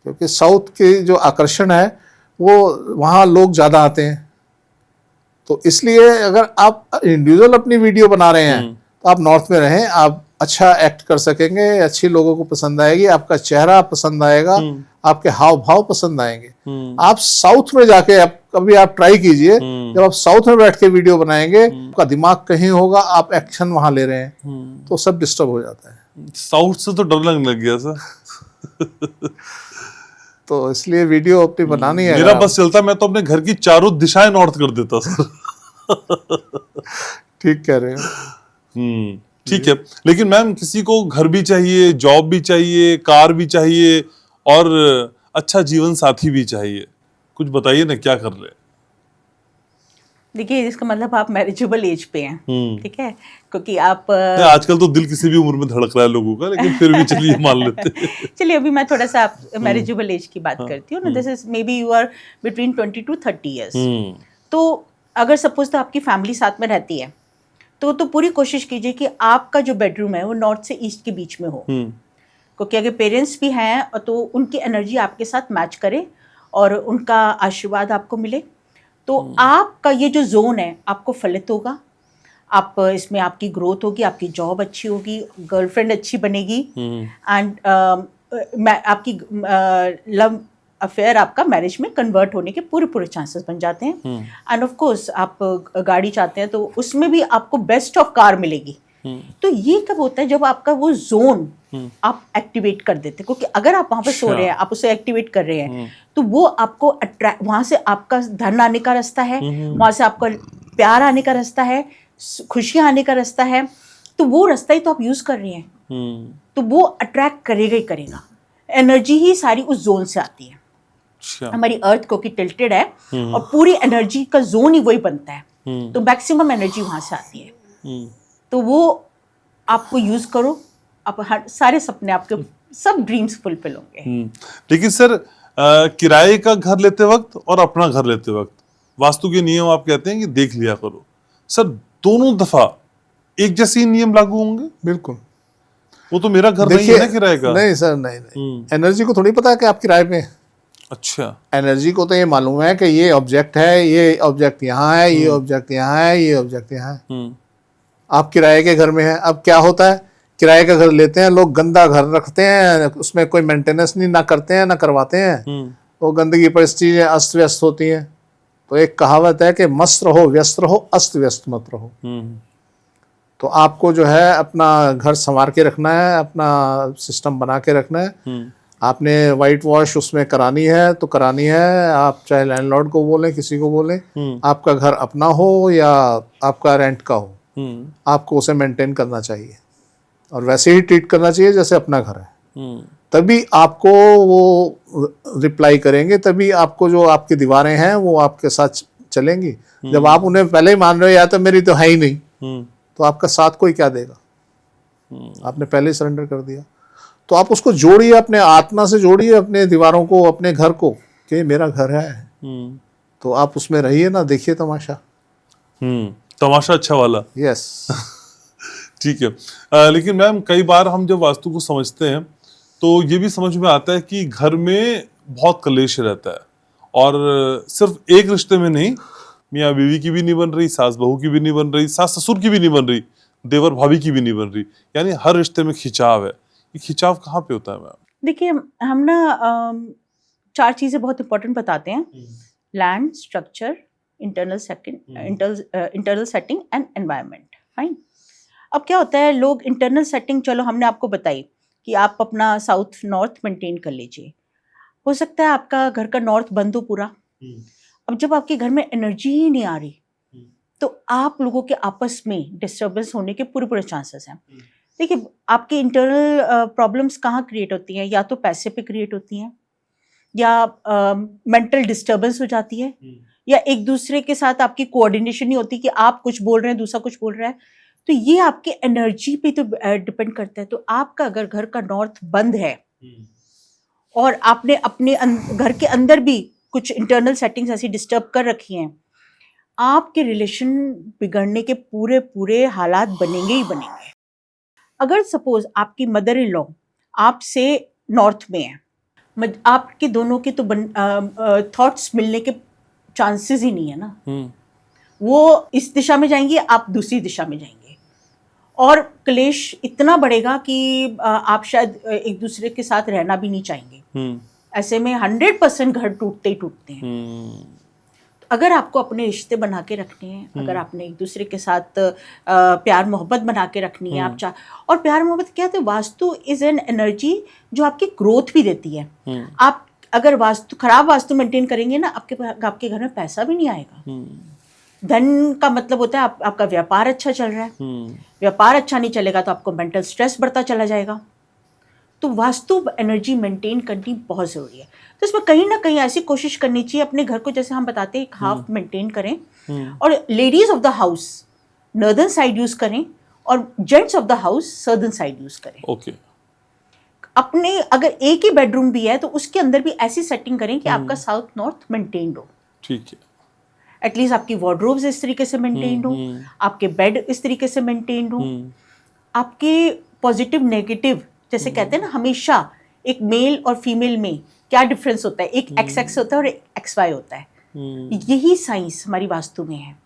क्योंकि साउथ के जो आकर्षण है वो वहाँ लोग ज़्यादा आते हैं। तो इसलिए अगर आप इंडिविजुअल अपनी वीडियो बना रहे हैं तो आप नॉर्थ में रहें, आप अच्छा एक्ट कर सकेंगे, अच्छी लोगों को पसंद आएगी, आपका चेहरा पसंद आएगा, आपके हाव भाव पसंद आएंगे। आप साउथ में जाके कभी आप ट्राई कीजिए, जब आप साउथ में बैठ के वीडियो बनाएंगे, आपका दिमाग कहीं होगा, आप एक्शन वहां ले रहे हैं, तो सब डिस्टर्ब हो जाता है। साउथ से तो डर लगने लग गया सर। तो इसलिए वीडियो अपनी बनानी है। मेरा बस चलता, मैं तो अपने घर की चारों दिशाएं नॉर्थ कर देता सर। ठीक कह रहे हो। ठीक है। लेकिन मैम किसी को घर भी चाहिए, जॉब भी चाहिए, कार भी चाहिए और अच्छा जीवन साथी भी चाहिए, कुछ बताइए ना क्या कर रहे हैं? देखिए, इसका मतलब आप मैरिजेबल एज पे हैं, ठीक है, क्योंकि आप नहीं, आजकल तो दिल किसी भी उम्र में धड़क रहा है लोगों का, लेकिन फिर भी चलिए मान लेते हैं। चलिए अभी मैं थोड़ा सा आप मैरिजेबल एज की बात करती हूँ ना। This is maybe you are between 20 to 30 years. तो अगर सपोज तो आपकी फैमिली साथ में रहती है, तो पूरी कोशिश कीजिए कि आपका जो बेडरूम है वो नॉर्थ से ईस्ट के बीच में हो, क्योंकि अगर पेरेंट्स भी हैं तो उनकी एनर्जी आपके साथ मैच करे और उनका आशीर्वाद आपको मिले, तो आपका ये जो जोन है आपको फलित होगा। आप इसमें आपकी ग्रोथ होगी, आपकी जॉब अच्छी होगी, गर्लफ्रेंड अच्छी बनेगी, एंड आपकी लव अफेयर आपका मैरिज में कन्वर्ट होने के पूरे चांसेस बन जाते हैं। एंड ऑफ कोर्स आप गाड़ी चाहते हैं तो उसमें भी आपको बेस्ट ऑफ कार मिलेगी। तो ये कब होता है, जब आपका वो जोन आप एक्टिवेट कर देते हैं, क्योंकि अगर आप वहाँ पे सो रहे हैं, आप उसे एक्टिवेट कर रहे हैं, तो वो आपको अट्रैक्ट, वहाँ से आपका धन आने का रास्ता है, वहाँ से आपका प्यार आने का रास्ता है, खुशियाँ आने का रास्ता है, तो वो रास्ता ही तो आप यूज कर रही हैं, तो वो अट्रैक्ट करेगा ही करेगा। एनर्जी ही सारी उस जोन से आती है। हमारी अर्थ क्योंकि टिल्टेड है और पूरी एनर्जी का जोन ही वही बनता है, तो मैक्सिमम एनर्जी वहां से आती है। तो वो आपको यूज करो, आप सारे सपने आपके सब ड्रीम्स फुलफिल होंगे। लेकिन सर किराए का घर लेते वक्त और अपना घर लेते वक्त वास्तु के नियम आप कहते हैं कि देख लिया करो, सर दोनों दफा एक जैसे ही नियम लागू होंगे? बिल्कुल। वो तो मेरा घर नहीं है ना किराए का। नहीं सर, नहीं। एनर्जी को थोड़ी पता है कि आप किराए पे। अच्छा। एनर्जी को तो ये मालूम है कि ये ऑब्जेक्ट है, ये ऑब्जेक्ट यहाँ है, ये ऑब्जेक्ट यहाँ है, ये ऑब्जेक्ट यहाँ है। आप किराए के घर में हैं। अब क्या होता है, किराए का घर लेते हैं लोग, गंदा घर रखते हैं, उसमें कोई मेंटेनेंस नहीं ना करते हैं ना करवाते हैं, वो गंदगी पर चीजें अस्त व्यस्त होती हैं। तो एक कहावत है कि मस्त रहो व्यस्त रहो, अस्त व्यस्त मत रहो। तो आपको जो है अपना घर संवार के रखना है, अपना सिस्टम बना के रखना है। आपने वाइट वॉश उसमें करानी है तो करानी है, आप चाहे लैंडलॉर्ड को बोलें, किसी को बोलें, आपका घर अपना हो या आपका रेंट का हो, आपको उसे मेंटेन करना चाहिए और वैसे ही ट्रीट करना चाहिए जैसे अपना घर है। तभी आपको वो रिप्लाई करेंगे, तभी आपको जो आपकी दीवारें हैं वो आपके साथ चलेंगी। जब आप उन्हें पहले ही मान रहे हो या तो मेरी तो है ही नहीं, तो आपका साथ कोई क्या देगा? आपने पहले ही सरेंडर कर दिया। तो आप उसको जोड़िए, अपने आत्मा से जोड़िए अपने दीवारों को, अपने घर को, कि मेरा घर है। तो आप उसमें रहिए ना, देखिए तमाशा। तमाशा अच्छा वाला। यस। ठीक है। लेकिन मैम कई बार हम जब वास्तु को समझते हैं तो ये भी समझ में आता है कि घर में बहुत कलेश रहता है, और सिर्फ एक रिश्ते में नहीं, मियाँ बीवी की भी नहीं बन रही, सास बहू की भी नहीं बन रही, सास ससुर की भी नहीं बन रही, देवर भाभी की भी नहीं बन रही, यानी हर रिश्ते में खिंचाव है। ये खिंचाव कहाँ पे होता है मैम? देखिए, हम ना 4 चीजें बहुत इंपॉर्टेंट बताते हैं: land, structure, internal setting and environment. Fine. अब क्या होता है, लोग इंटरनल सेटिंग, चलो हमने आपको बताई कि आप अपना साउथ नॉर्थ मेंटेन कर लीजिए। हो सकता है आपका घर का नॉर्थ बंद हो पूरा, अब जब आपके घर में एनर्जी ही नहीं आ रही तो आप लोगों के आपस में डिस्टर्बेंस होने के पूरे पूरे चांसेस हैं। देखिए, आपकी इंटरनल प्रॉब्लम्स कहाँ क्रिएट होती हैं? या तो पैसे पे क्रिएट होती हैं, या मेंटल डिस्टर्बेंस हो जाती है, या एक दूसरे के साथ आपकी कोऑर्डिनेशन नहीं होती कि आप कुछ बोल रहे हैं दूसरा कुछ बोल रहा है। तो ये आपके एनर्जी पे तो डिपेंड करता है। तो आपका अगर घर का नॉर्थ बंद है और आपने अपने घर के अंदर भी कुछ इंटरनल सेटिंग्स ऐसी डिस्टर्ब कर रखी हैं, आपके रिलेशन बिगड़ने के पूरे पूरे हालात बनेंगे ही बनेंगे। अगर सपोज आपकी मदर इन लॉ आपसे नॉर्थ में है, आपके दोनों के तो थॉट्स मिलने के चांसेस ही नहीं है ना। वो इस दिशा में जाएंगी, आप दूसरी दिशा में जाएंगे, और क्लेश इतना बढ़ेगा कि आप शायद एक दूसरे के साथ रहना भी नहीं चाहेंगे। ऐसे में 100% घर टूटते ही टूटते हैं। अगर आपको अपने रिश्ते बना के रखने हैं, अगर आपने एक दूसरे के साथ प्यार मोहब्बत बना के रखनी है, और प्यार मोहब्बत क्या है, वास्तु इज एन एनर्जी जो आपकी ग्रोथ भी देती है। आप अगर खराब वास्तु मेंटेन करेंगे ना, आपके घर में पैसा भी नहीं आएगा। धन का मतलब होता है आपका व्यापार अच्छा चल रहा है। व्यापार अच्छा नहीं चलेगा तो आपको मेंटल स्ट्रेस बढ़ता चला जाएगा। तो वास्तु एनर्जी मेंटेन करनी बहुत ज़रूरी है। तो इसमें कहीं ना कहीं ऐसी कोशिश करनी चाहिए अपने घर को, जैसे हम बताते हैं, एक हाफ मेंटेन करें, और ladies of the house northern side use करें और gents of the house southern side use करें। ओके। अपने अगर एक ही बेडरूम भी है तो उसके अंदर भी ऐसी सेटिंग करें कि आपका साउथ नॉर्थ मेंटेन्ड हो। ठीक है। एटलीस्ट आपकी वार्डरोब्स इस तरीके से मेंटेन्ड हो, आपके बेड इस तरीके से मेंटेन्ड हो, आपके पॉजिटिव नेगेटिव, जैसे कहते हैं ना, हमेशा एक मेल और फीमेल में क्या डिफरेंस होता है, एक XX होता है और एक XY होता है। यही साइंस हमारी वास्तु में है,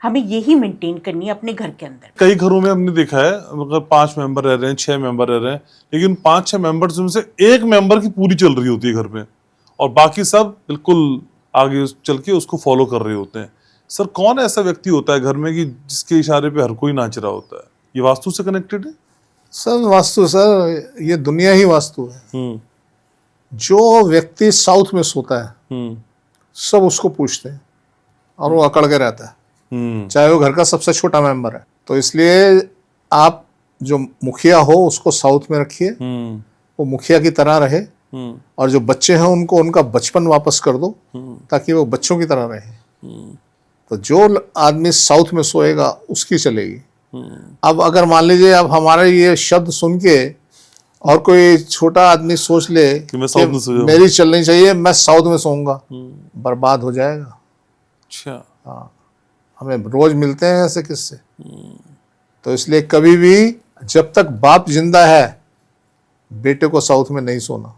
हमें यही मेंटेन करनी है अपने घर के अंदर। कई घरों में हमने देखा है, अगर 5 मेंबर रह रहे हैं, 6 मेंबर रह रहे हैं, लेकिन 5-6 मेंबर्स में से एक मेंबर की पूरी चल रही होती है घर में, और बाकी सब बिल्कुल आगे चल के उसको फॉलो कर रहे होते हैं। सर, कौन ऐसा व्यक्ति होता है घर में कि जिसके इशारे पे हर कोई नाच रहा होता है? ये वास्तु से कनेक्टेड है? सर, ये दुनिया ही वास्तु है। जो व्यक्ति साउथ में सोता है सब उसको पूछते हैं और वो अकड़ के रहता है, चाहे वो घर का सबसे छोटा मेंबर है। तो इसलिए आप जो मुखिया हो उसको साउथ में रखिए, वो मुखिया की तरह रहे, और जो बच्चे हैं उनको उनका बचपन वापस कर दो ताकि वो बच्चों की तरह रहे। तो जो आदमी साउथ में सोएगा उसकी चलेगी। अब अगर मान लीजिए अब हमारा ये शब्द सुन के और कोई छोटा आदमी सोच ले कि मेरी चलनी चाहिए, मैं साउथ में सोऊंगा, बर्बाद हो जाएगा। अच्छा। हाँ, हमें रोज मिलते हैं ऐसे किस्से। तो इसलिए कभी भी जब तक बाप जिंदा है बेटे को साउथ में नहीं सोना।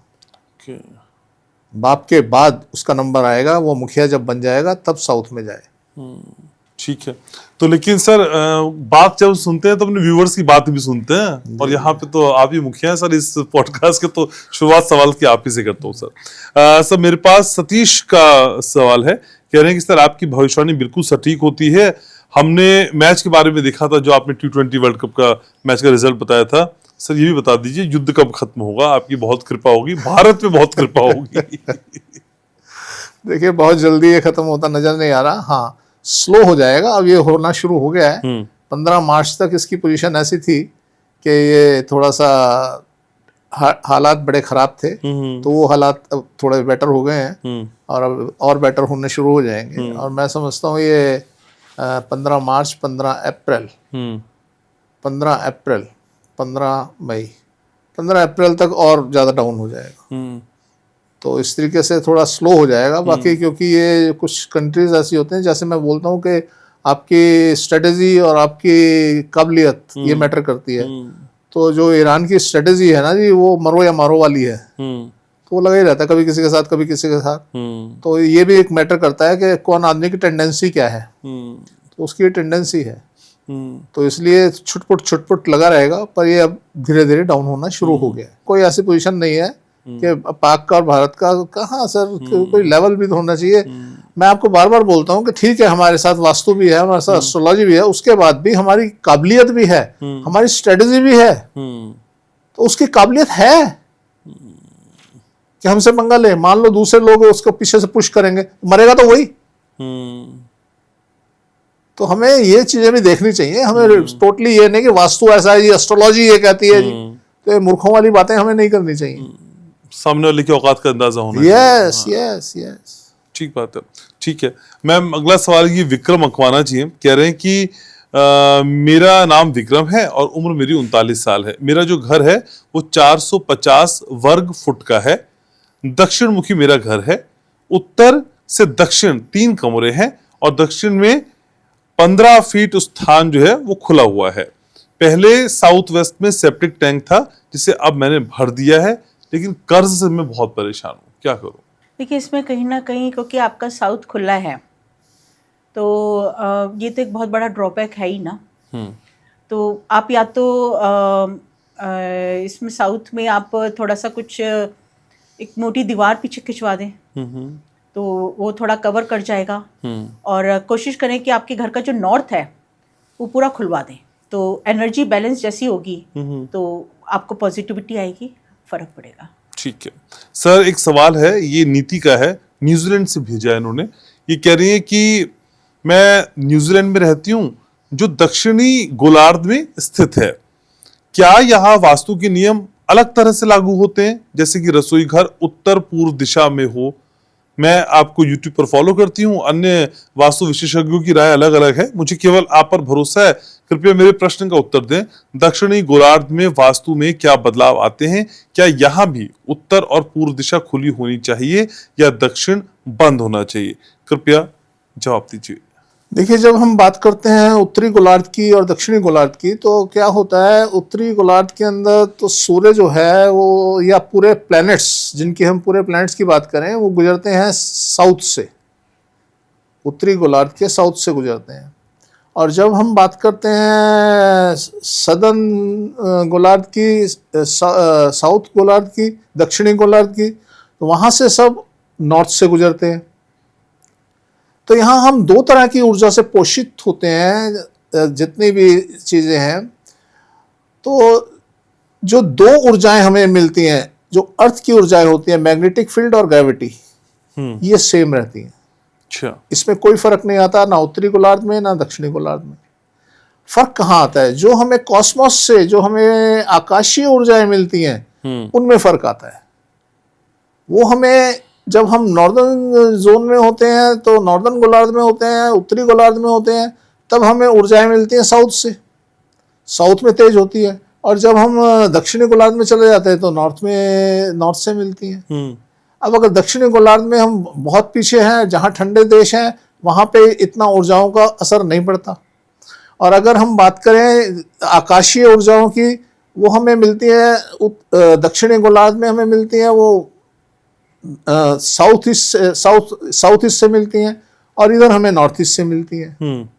बाप के बाद उसका नंबर आएगा, वो मुखिया जब बन जाएगा तब साउथ में जाए। ठीक है। तो लेकिन सर, बात जब सुनते हैं तो अपने व्यूवर्स की बात भी सुनते हैं, और यहाँ पे तो आप ही मुखिया हैं सर इस पॉडकास्ट के, तो शुरुआत सवाल की आप ही से करता हूँ सर। सर, मेरे पास सतीश का सवाल है, कह रहे हैं कि सर आपकी भविष्यवाणी बिल्कुल सटीक होती है। हमने मैच के बारे में देखा था, जो आपने T20 वर्ल्ड कप का मैच का रिजल्ट बताया था। सर, ये भी बता दीजिए युद्ध कब खत्म होगा? आपकी बहुत कृपा होगी, भारत में बहुत कृपा होगी। देखिए, बहुत जल्दी ये खत्म होता नजर नहीं आ रहा। हाँ, स्लो हो जाएगा, अब ये होना शुरू हो गया है। 15 मार्च तक इसकी पोजीशन ऐसी थी कि ये थोड़ा सा हालात बड़े खराब थे, तो वो हालात अब थोड़े बेटर हो गए हैं, और अब और बेटर होने शुरू हो जाएंगे। और मैं समझता हूँ ये 15 मार्च, 15 अप्रैल, 15 अप्रैल, 15 मई, 15 अप्रैल तक और ज़्यादा डाउन हो जाएगा। तो इस तरीके से थोड़ा स्लो हो जाएगा। बाकी क्योंकि ये कुछ कंट्रीज ऐसी होते हैं, जैसे मैं बोलता हूँ कि आपकी स्ट्रेटेजी और आपकी काबिलियत ये मैटर करती है। तो जो ईरान की स्ट्रेटेजी है ना जी, वो मरो या मारो वाली है। तो वो लगा ही रहता है, कभी किसी के साथ कभी किसी के साथ। तो ये भी एक मैटर करता है कि कौन आदमी की टेंडेंसी क्या है, तो उसकी ये टेंडेंसी है। तो इसलिए छुटपुट लगा रहेगा, पर ये अब धीरे धीरे डाउन होना शुरू हो गया। कोई ऐसी पोजीशन नहीं है कि पाक का और भारत का, कहाँ सर, कोई लेवल भी तो होना चाहिए। मैं आपको बार बार बोलता हूँ कि ठीक है, हमारे साथ वास्तु भी है, हमारे साथ एस्ट्रोलॉजी भी है, उसके बाद भी हमारी काबिलियत भी है, हमारी स्ट्रेटेजी भी है। तो उसकी काबिलियत है, कि हमसे पंगा ले, मान लो दूसरे लोग उसको पीछे से पुश करेंगे, मरेगा तो वही। तो हमें ये चीजें भी देखनी चाहिए। हमें टोटली ये नहीं कि वास्तु ऐसा है जी, एस्ट्रोलॉजी ये कहती है जी, तो ये मूर्खों वाली बातें हमें नहीं करनी चाहिए। सामने वाले की औकात का अंदाजा होना यस यस यस, ठीक बात है। ठीक है मैम, अगला सवाल ये विक्रम अखवाना जी हैं, कह रहे हैं कि मेरा नाम विक्रम है और उम्र मेरी 39 साल है। मेरा जो घर है वो 450 वर्ग फुट का है। दक्षिण मुखी मेरा घर है। उत्तर से दक्षिण 3 कमरे हैं और दक्षिण में 15 फीट स्थान जो है वो खुला हुआ है। पहले साउथ वेस्ट में सेप्टिक टैंक था जिसे अब मैंने भर दिया है, लेकिन कर्ज से मैं बहुत परेशान हूँ, क्या करूँ? देखिए इसमें कहीं ना कहीं क्योंकि आपका साउथ खुला है तो ये तो एक बहुत बड़ा ड्रॉबैक है ही ना। तो आप या तो इसमें साउथ में आप थोड़ा सा कुछ एक मोटी दीवार पीछे खिंचवा दें तो वो थोड़ा कवर कर जाएगा। और कोशिश करें कि आपके घर का जो नॉर्थ है वो पूरा खुलवा दें, तो एनर्जी बैलेंस जैसी होगी तो आपको पॉजिटिविटी आएगी, फर्क पड़ेगा। ठीक है सर, एक सवाल है, ये नीति का है, न्यूजीलैंड से भेजा है इन्होंने। ये कह रही है कि मैं न्यूजीलैंड में रहती हूँ जो दक्षिणी गोलार्ध में स्थित है। क्या यहाँ वास्तु के नियम अलग तरह से लागू होते हैं, जैसे कि रसोई घर उत्तर पूर्व दिशा में हो? मैं आपको YouTube पर फॉलो करती हूँ, अन्य वास्तु विशेषज्ञों की राय अलग अलग है, मुझे केवल आप पर भरोसा है। कृपया मेरे प्रश्न का उत्तर दें। दक्षिणी गोलार्ध में वास्तु में क्या बदलाव आते हैं? क्या यहाँ भी उत्तर और पूर्व दिशा खुली होनी चाहिए या दक्षिण बंद होना चाहिए? कृपया जवाब दीजिए। देखिए जब हम बात करते हैं उत्तरी गोलार्ध की और दक्षिणी गोलार्ध की, तो क्या होता है, उत्तरी गोलार्ध के अंदर तो सूर्य जो है वो, या पूरे प्लैनेट्स, जिनकी हम पूरे प्लैनेट्स की बात करें, वो गुजरते हैं साउथ से, उत्तरी गोलार्ध के साउथ से गुजरते हैं। और जब हम बात करते हैं सदर्न गोलार्ध की, साउथ गोलार्ध की, दक्षिणी गोलार्ध की, तो वहाँ से सब नॉर्थ से गुजरते हैं। तो यहाँ हम 2 तरह की ऊर्जा से पोषित होते हैं, जितनी भी चीज़ें हैं। तो जो 2 ऊर्जाएं हमें मिलती हैं, जो अर्थ की ऊर्जाएं होती हैं, मैग्नेटिक फील्ड और ग्रेविटी, ये सेम रहती हैं। अच्छा, इसमें कोई फर्क नहीं आता, ना उत्तरी गोलार्ध में ना दक्षिणी गोलार्ध में। फर्क कहाँ आता है? जो हमें कॉस्मोस से, जो हमें आकाशीय ऊर्जाएं मिलती हैं, उनमें फर्क आता है। वो हमें, जब हम नॉर्दर्न जोन में होते हैं तो नॉर्दर्न गोलार्ध में होते हैं, उत्तरी गोलार्ध में होते हैं, तब हमें ऊर्जाएं मिलती हैं साउथ से, साउथ में तेज होती है। और जब हम दक्षिणी गोलार्ध में चले जाते हैं तो नॉर्थ से मिलती हैं। अब अगर दक्षिणी गोलार्ध में हम बहुत पीछे हैं, जहाँ ठंडे देश हैं, वहाँ पे इतना ऊर्जाओं का असर नहीं पड़ता। और अगर हम बात करें आकाशीय ऊर्जाओं की, वो हमें मिलती है दक्षिणी गोलार्ध में, हमें मिलती है वो साउथ ईस्ट से मिलती हैं, और इधर हमें नॉर्थ ईस्ट से मिलती हैं।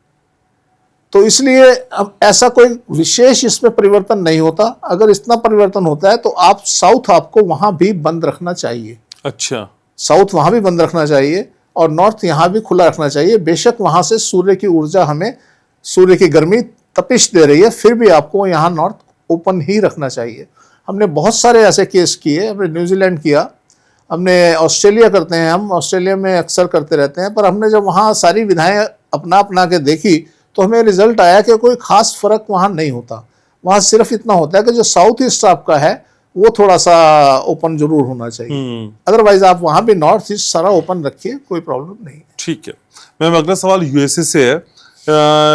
तो इसलिए अब ऐसा कोई विशेष इसमें परिवर्तन नहीं होता। अगर इतना परिवर्तन होता है तो आप साउथ, आपको वहां भी बंद रखना चाहिए। अच्छा, साउथ वहां भी बंद रखना चाहिए और नॉर्थ यहाँ भी खुला रखना चाहिए। बेशक वहां से सूर्य की ऊर्जा, हमें सूर्य की गर्मी तपिश दे रही है, फिर भी आपको यहाँ नॉर्थ ओपन ही रखना चाहिए। हमने बहुत सारे ऐसे केस किए, हमने न्यूजीलैंड किया, हमने ऑस्ट्रेलिया करते हैं, हम ऑस्ट्रेलिया में अक्सर करते रहते हैं। पर हमने जब वहाँ सारी विधाएं अपना के देखी तो हमें रिजल्ट आया कि कोई खास फर्क वहाँ नहीं होता। वहाँ सिर्फ इतना होता है कि जो साउथ ईस्ट आपका है वो थोड़ा सा ओपन जरूर होना चाहिए। अदरवाइज आप वहाँ भी नॉर्थ ईस्ट सारा ओपन रखिए, कोई प्रॉब्लम नहीं है। ठीक है मैम, अगला सवाल यूएसए से है।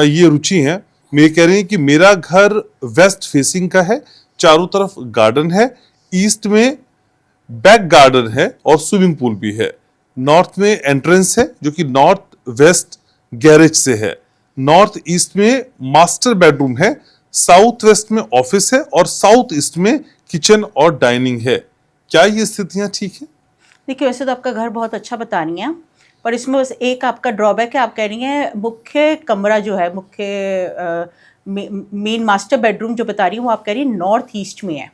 ये रुचि है, ये कह रही है कि मेरा घर वेस्ट फेसिंग का है, चारों तरफ गार्डन है, ईस्ट में बैक गार्डन है और स्विमिंग पूल भी है। नॉर्थ में एंट्रेंस है जो कि नॉर्थ वेस्ट गैरेज से है। नॉर्थ ईस्ट में मास्टर बेडरूम है, साउथ वेस्ट में ऑफिस है और साउथ ईस्ट में किचन और डाइनिंग है। क्या ये स्थितियां ठीक है? देखिए वैसे तो आपका घर बहुत अच्छा बता रही हैं, पर इसमें बस एक आपका ड्रॉबैक है। आप कह रही हैं मुख्य कमरा जो है, मुख्य मेन मास्टर बेडरूम जो बता रही हूँ, वो आप कह रही हैं नॉर्थ ईस्ट में है।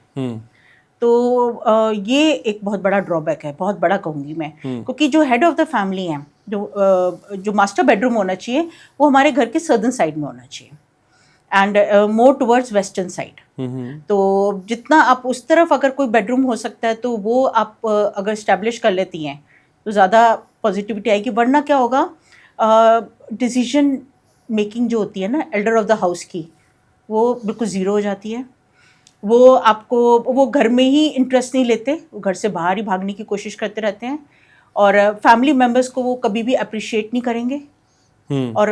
तो ये एक बहुत बड़ा ड्रॉबैक है, बहुत बड़ा कहूँगी मैं, क्योंकि जो हेड ऑफ द फैमिली है, जो मास्टर बेडरूम होना चाहिए वो हमारे घर के सदर्न साइड में होना चाहिए। And more towards western side. तो जितना आप उस तरफ अगर कोई बेडरूम हो सकता है तो वो आप अगर स्टैब्लिश कर लेती हैं तो ज़्यादा पॉजिटिविटी आएगी। वरना क्या होगा, डिसीजन मेकिंग जो होती है ना एल्डर ऑफ द हाउस की, वो बिल्कुल ज़ीरो हो जाती है। वो घर में ही इंटरेस्ट नहीं लेते, वो घर से बाहर ही भागने की कोशिश करते रहते हैं और फैमिली मेम्बर्स को वो कभी भी अप्रिशिएट नहीं करेंगे और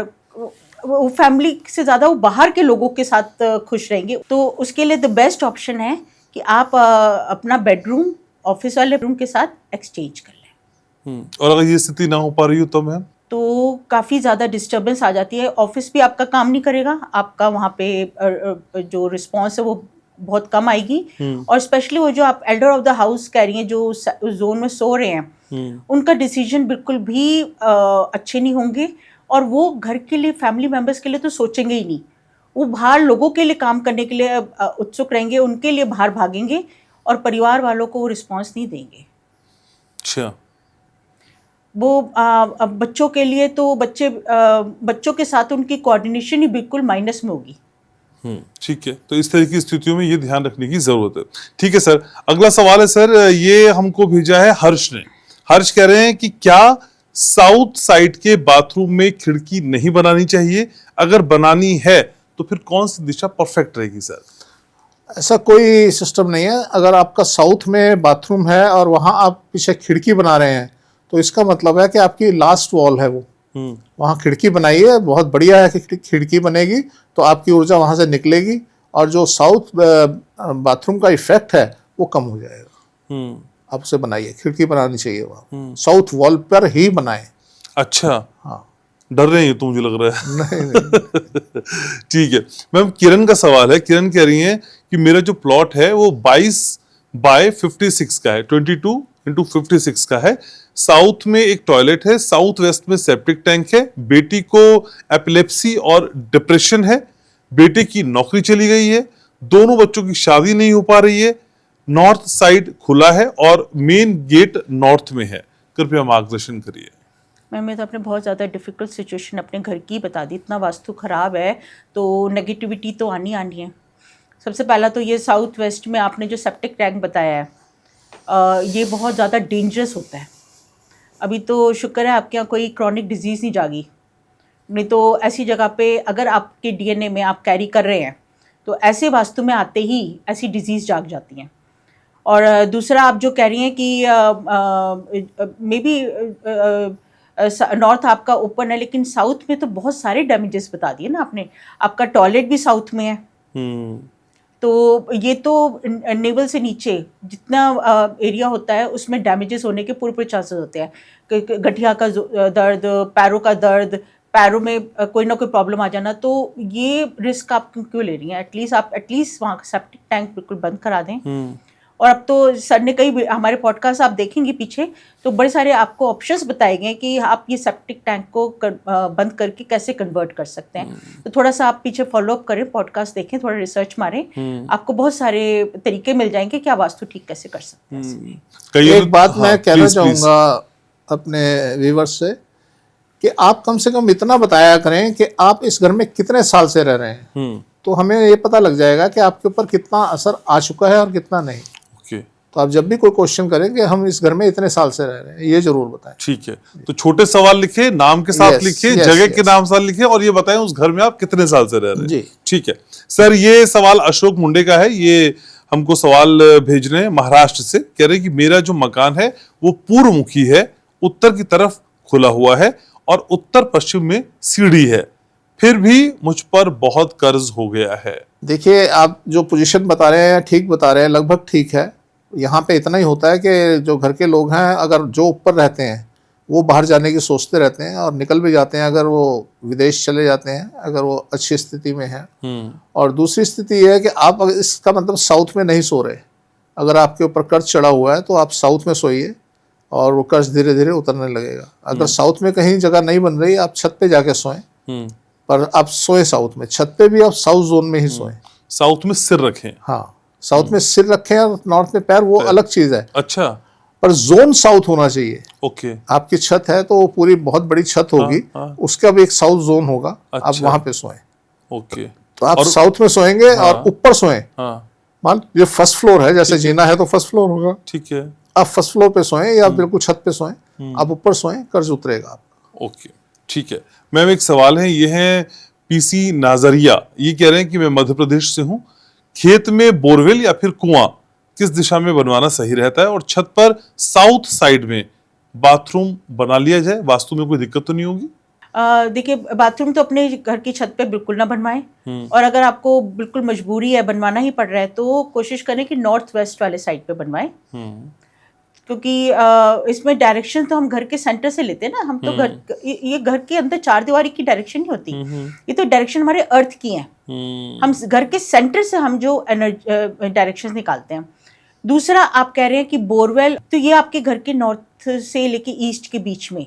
वो फैमिली से ज़्यादा वो बाहर के लोगों के साथ खुश रहेंगे। तो उसके लिए द बेस्ट ऑप्शन है कि आप अपना बेडरूम ऑफिस वाले रूम के साथ एक्सचेंज कर लें। और अगर ये स्थिति ना हो पा रही हो तो मैम? तो काफ़ी ज़्यादा डिस्टर्बेंस आ जाती है, ऑफिस भी आपका काम नहीं करेगा, आपका वहाँ पे जो रिस्पॉन्स है वो बहुत कम आएगी। और स्पेशली वो जो आप एल्डर ऑफ द हाउस कह रही हैं जो जोन में सो रहे हैं, उनका डिसीजन बिल्कुल भी अच्छे नहीं होंगे और वो घर के लिए, फैमिली मेम्बर्स के लिए तो सोचेंगे ही नहीं। वो बाहर लोगों के लिए काम करने के लिए उत्सुक रहेंगे, उनके लिए बाहर भागेंगे और परिवार वालों को वो रिस्पॉन्स नहीं देंगे। अच्छा। वो अब बच्चों के लिए तो बच्चों के साथ उनकी कोऑर्डिनेशन ही बिल्कुल माइनस में होगी। ठीक है, तो इस तरह की स्थितियों में ये ध्यान रखने की जरूरत है। ठीक है सर, अगला सवाल है सर, ये हमको भेजा है हर्ष ने। हर्ष कह रहे हैं कि क्या साउथ साइड के बाथरूम में खिड़की नहीं बनानी चाहिए? अगर बनानी है तो फिर कौन सी दिशा परफेक्ट रहेगी सर? ऐसा कोई सिस्टम नहीं है। अगर आपका साउथ में बाथरूम है और वहाँ आप पीछे खिड़की बना रहे हैं तो इसका मतलब है कि आपकी लास्ट वॉल है वो, वहाँ खिड़की बनाइए, बहुत बढ़िया है कि खिड़की बनेगी तो आपकी ऊर्जा वहाँ से निकलेगी और जो साउथ बाथरूम का इफेक्ट है वो कम हो जाएगा। आप उसे बनाइए, खिड़की बनानी चाहिए वहाँ, साउथ वॉल पर ही बनाए। अच्छा, हाँ, डर रहे हैं तो मुझे लग रहा है। नहीं। ठीक है मैम, किरण का सवाल है। किरण कह रही हैं कि मेरा जो प्लॉट है वो 22 बाय 56 का है, 22x56 का है। साउथ में एक टॉयलेट है, साउथ वेस्ट में सेप्टिक टैंक है। बेटी को एपिलेप्सी और डिप्रेशन है, बेटे की नौकरी चली गई है, दोनों बच्चों की शादी नहीं हो पा रही है, नॉर्थ साइड खुला है और मेन गेट नॉर्थ में है। कृपया मार्गदर्शन करिए। मैम, ये तो आपने बहुत ज़्यादा डिफ़िकल्ट सिचुएशन अपने घर की बता दी। इतना वास्तु ख़राब है तो नेगेटिविटी तो आनी है। सबसे पहला तो ये साउथ वेस्ट में आपने जो सेप्टिक टैंक बताया है, ये बहुत ज़्यादा डेंजरस होता है। अभी तो शुक्र है आपके यहाँ कोई क्रॉनिक डिजीज़ नहीं जागी, नहीं तो ऐसी जगह पे अगर आपके डीएनए में आप कैरी कर रहे हैं तो ऐसे वास्तु में आते ही ऐसी डिजीज़ जाग जाती हैं। और दूसरा आप जो कह रही हैं कि मे बी नॉर्थ आपका ओपन है लेकिन साउथ में तो बहुत सारे डैमेजेस बता दिए ना आपने। आपका टॉयलेट भी साउथ में है, तो ये तो नेवल से नीचे जितना एरिया होता है उसमें डैमेजेस होने के पूरे चांसेस होते हैं। गठिया का दर्द, पैरों का दर्द, पैरों में कोई ना कोई प्रॉब्लम आ जाना। तो ये रिस्क आप क्यों ले रही हैं? एटलीस्ट वहाँ सेप्टिक टैंक बिल्कुल बंद करा दें। और अब तो सर ने कई हमारे पॉडकास्ट आप देखेंगे पीछे तो बड़े सारे आपको ऑप्शंस बताए गए कि आप ये सेप्टिक टैंक को बंद करके कैसे कन्वर्ट कर सकते हैं। तो थोड़ा सा आप पीछे फॉलोअप करें, पॉडकास्ट देखें, थोड़ा रिसर्च मारें, आपको बहुत सारे तरीके मिल जाएंगे कि आप वास्तु ठीक कैसे कर सकते हैं। एक बात मैं कहना चाहूँगा अपने व्यूअर्स से कि आप कम से कम इतना बताया करें कि आप इस घर में कितने साल से रह रहे हैं, तो हमें ये पता लग जाएगा कि आपके ऊपर कितना असर आ चुका है और कितना नहीं। तो आप जब भी कोई क्वेश्चन करें कि हम इस घर में इतने साल से रह रहे हैं, ये जरूर बताएं। ठीक है, तो छोटे सवाल लिखे, नाम के साथ लिखे, जगह के नाम साथ लिखे और ये बताएं उस घर में आप कितने साल से रह रहे हैं। जी ठीक है सर, ये सवाल अशोक मुंडे का है। ये हमको सवाल भेज रहे हैं महाराष्ट्र से। कह रहे हैं कि मेरा जो मकान है वो पूर्व मुखी है, उत्तर की तरफ खुला हुआ है और उत्तर पश्चिम में सीढ़ी है, फिर भी मुझ पर बहुत कर्ज हो गया है। देखिए, आप जो पोजीशन बता रहे हैं ठीक बता रहे हैं, लगभग ठीक है। यहाँ पे इतना ही होता है कि जो घर के लोग हैं, अगर जो ऊपर रहते हैं वो बाहर जाने की सोचते रहते हैं और निकल भी जाते हैं, अगर वो विदेश चले जाते हैं, अगर वो अच्छी स्थिति में हैं। और दूसरी स्थिति ये है कि आप इसका मतलब साउथ में नहीं सो रहे। अगर आपके ऊपर कर्ज चढ़ा हुआ है तो आप साउथ में सोइए और वो कर्ज धीरे धीरे उतरने लगेगा। अगर साउथ में कहीं जगह नहीं बन रही, आप छत पे जाके सोएं, पर आप सोए साउथ में, छत पे भी आप साउथ जोन में ही सोएं। साउथ में सिर रखें। हाँ, साउथ में सिर रखें और नॉर्थ में पैर, वो अलग चीज है। अच्छा, पर जोन साउथ होना चाहिए। ओके, आपकी छत है तो वो पूरी बहुत बड़ी छत होगी, उसका भी एक साउथ जोन होगा। अच्छा, आप वहां पे सोएं। ओके, तो आप और- साउथ में सोएंगे हाँ। और ऊपर सोएं, हाँ मान ये फर्स्ट फ्लोर है, जैसे जीना है तो फर्स्ट फ्लोर होगा, ठीक है। आप फर्स्ट फ्लोर पे सोएं या बिल्कुल छत पे सोएं, आप ऊपर सोएं, कर्ज उतरेगा आप। ओके ठीक है मैम, एक सवाल है, ये है पीसी नाजरिया, ये कह रहे हैं कि मैं मध्य प्रदेश से हूँ, खेत में बोरवेल या फिर कुआं किस दिशा में बनवाना सही रहता है, और छत पर साउथ साइड में बाथरूम बना लिया जाए, वास्तु में कोई दिक्कत तो नहीं होगी? देखिए, बाथरूम तो अपने घर की छत पे बिल्कुल ना बनवाएं, और अगर आपको बिल्कुल मजबूरी है, बनवाना ही पड़ रहा है, तो कोशिश करें कि नॉर्थ वेस्ट वाले साइड पे बनवाएं, क्योंकि इसमें डायरेक्शन तो हम घर के सेंटर से लेते हैं ना, हम तो ये घर के अंदर चार दीवारी की डायरेक्शन नहीं होती, ये तो डायरेक्शन हमारे अर्थ की है, हम घर के सेंटर से हम जो डायरेक्शन निकालते हैं। दूसरा, आप कह रहे हैं कि बोरवेल, तो ये आपके घर के नॉर्थ से लेके ईस्ट के बीच में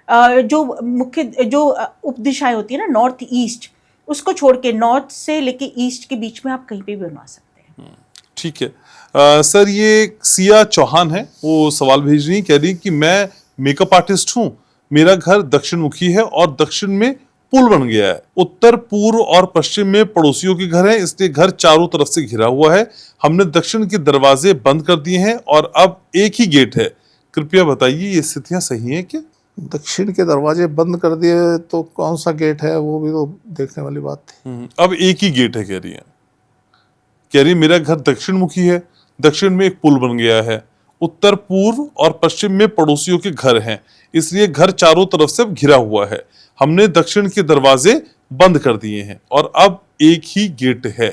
जो मुख्य जो उप दिशाएं होती है ना, नॉर्थ ईस्ट, उसको छोड़ के नॉर्थ से लेके ईस्ट के बीच में आप कहीं पे भी बनवा सकते हैं। ठीक है। सर ये सिया चौहान है, वो सवाल भेज रही, कह रही कि मैं मेकअप आर्टिस्ट हूँ, मेरा घर दक्षिण मुखी है और दक्षिण में पुल बन गया है, उत्तर पूर्व और पश्चिम में पड़ोसियों के घर हैं, इसलिए घर चारों तरफ से घिरा हुआ है, हमने दक्षिण के दरवाजे बंद कर दिए हैं और अब एक ही गेट है, कृपया बताइए ये स्थितियां सही हैं क्या? दक्षिण के दरवाजे बंद कर दिए तो कौन सा गेट है, वो भी तो देखने वाली बात थी। अब एक ही गेट है, कह रही मेरा घर दक्षिण मुखी है, दक्षिण में एक पुल बन गया है, उत्तर पूर्व और पश्चिम में पड़ोसियों के घर हैं, इसलिए घर चारों तरफ से घिरा हुआ है, हमने दक्षिण के दरवाजे बंद कर दिए हैं और अब एक ही गेट है।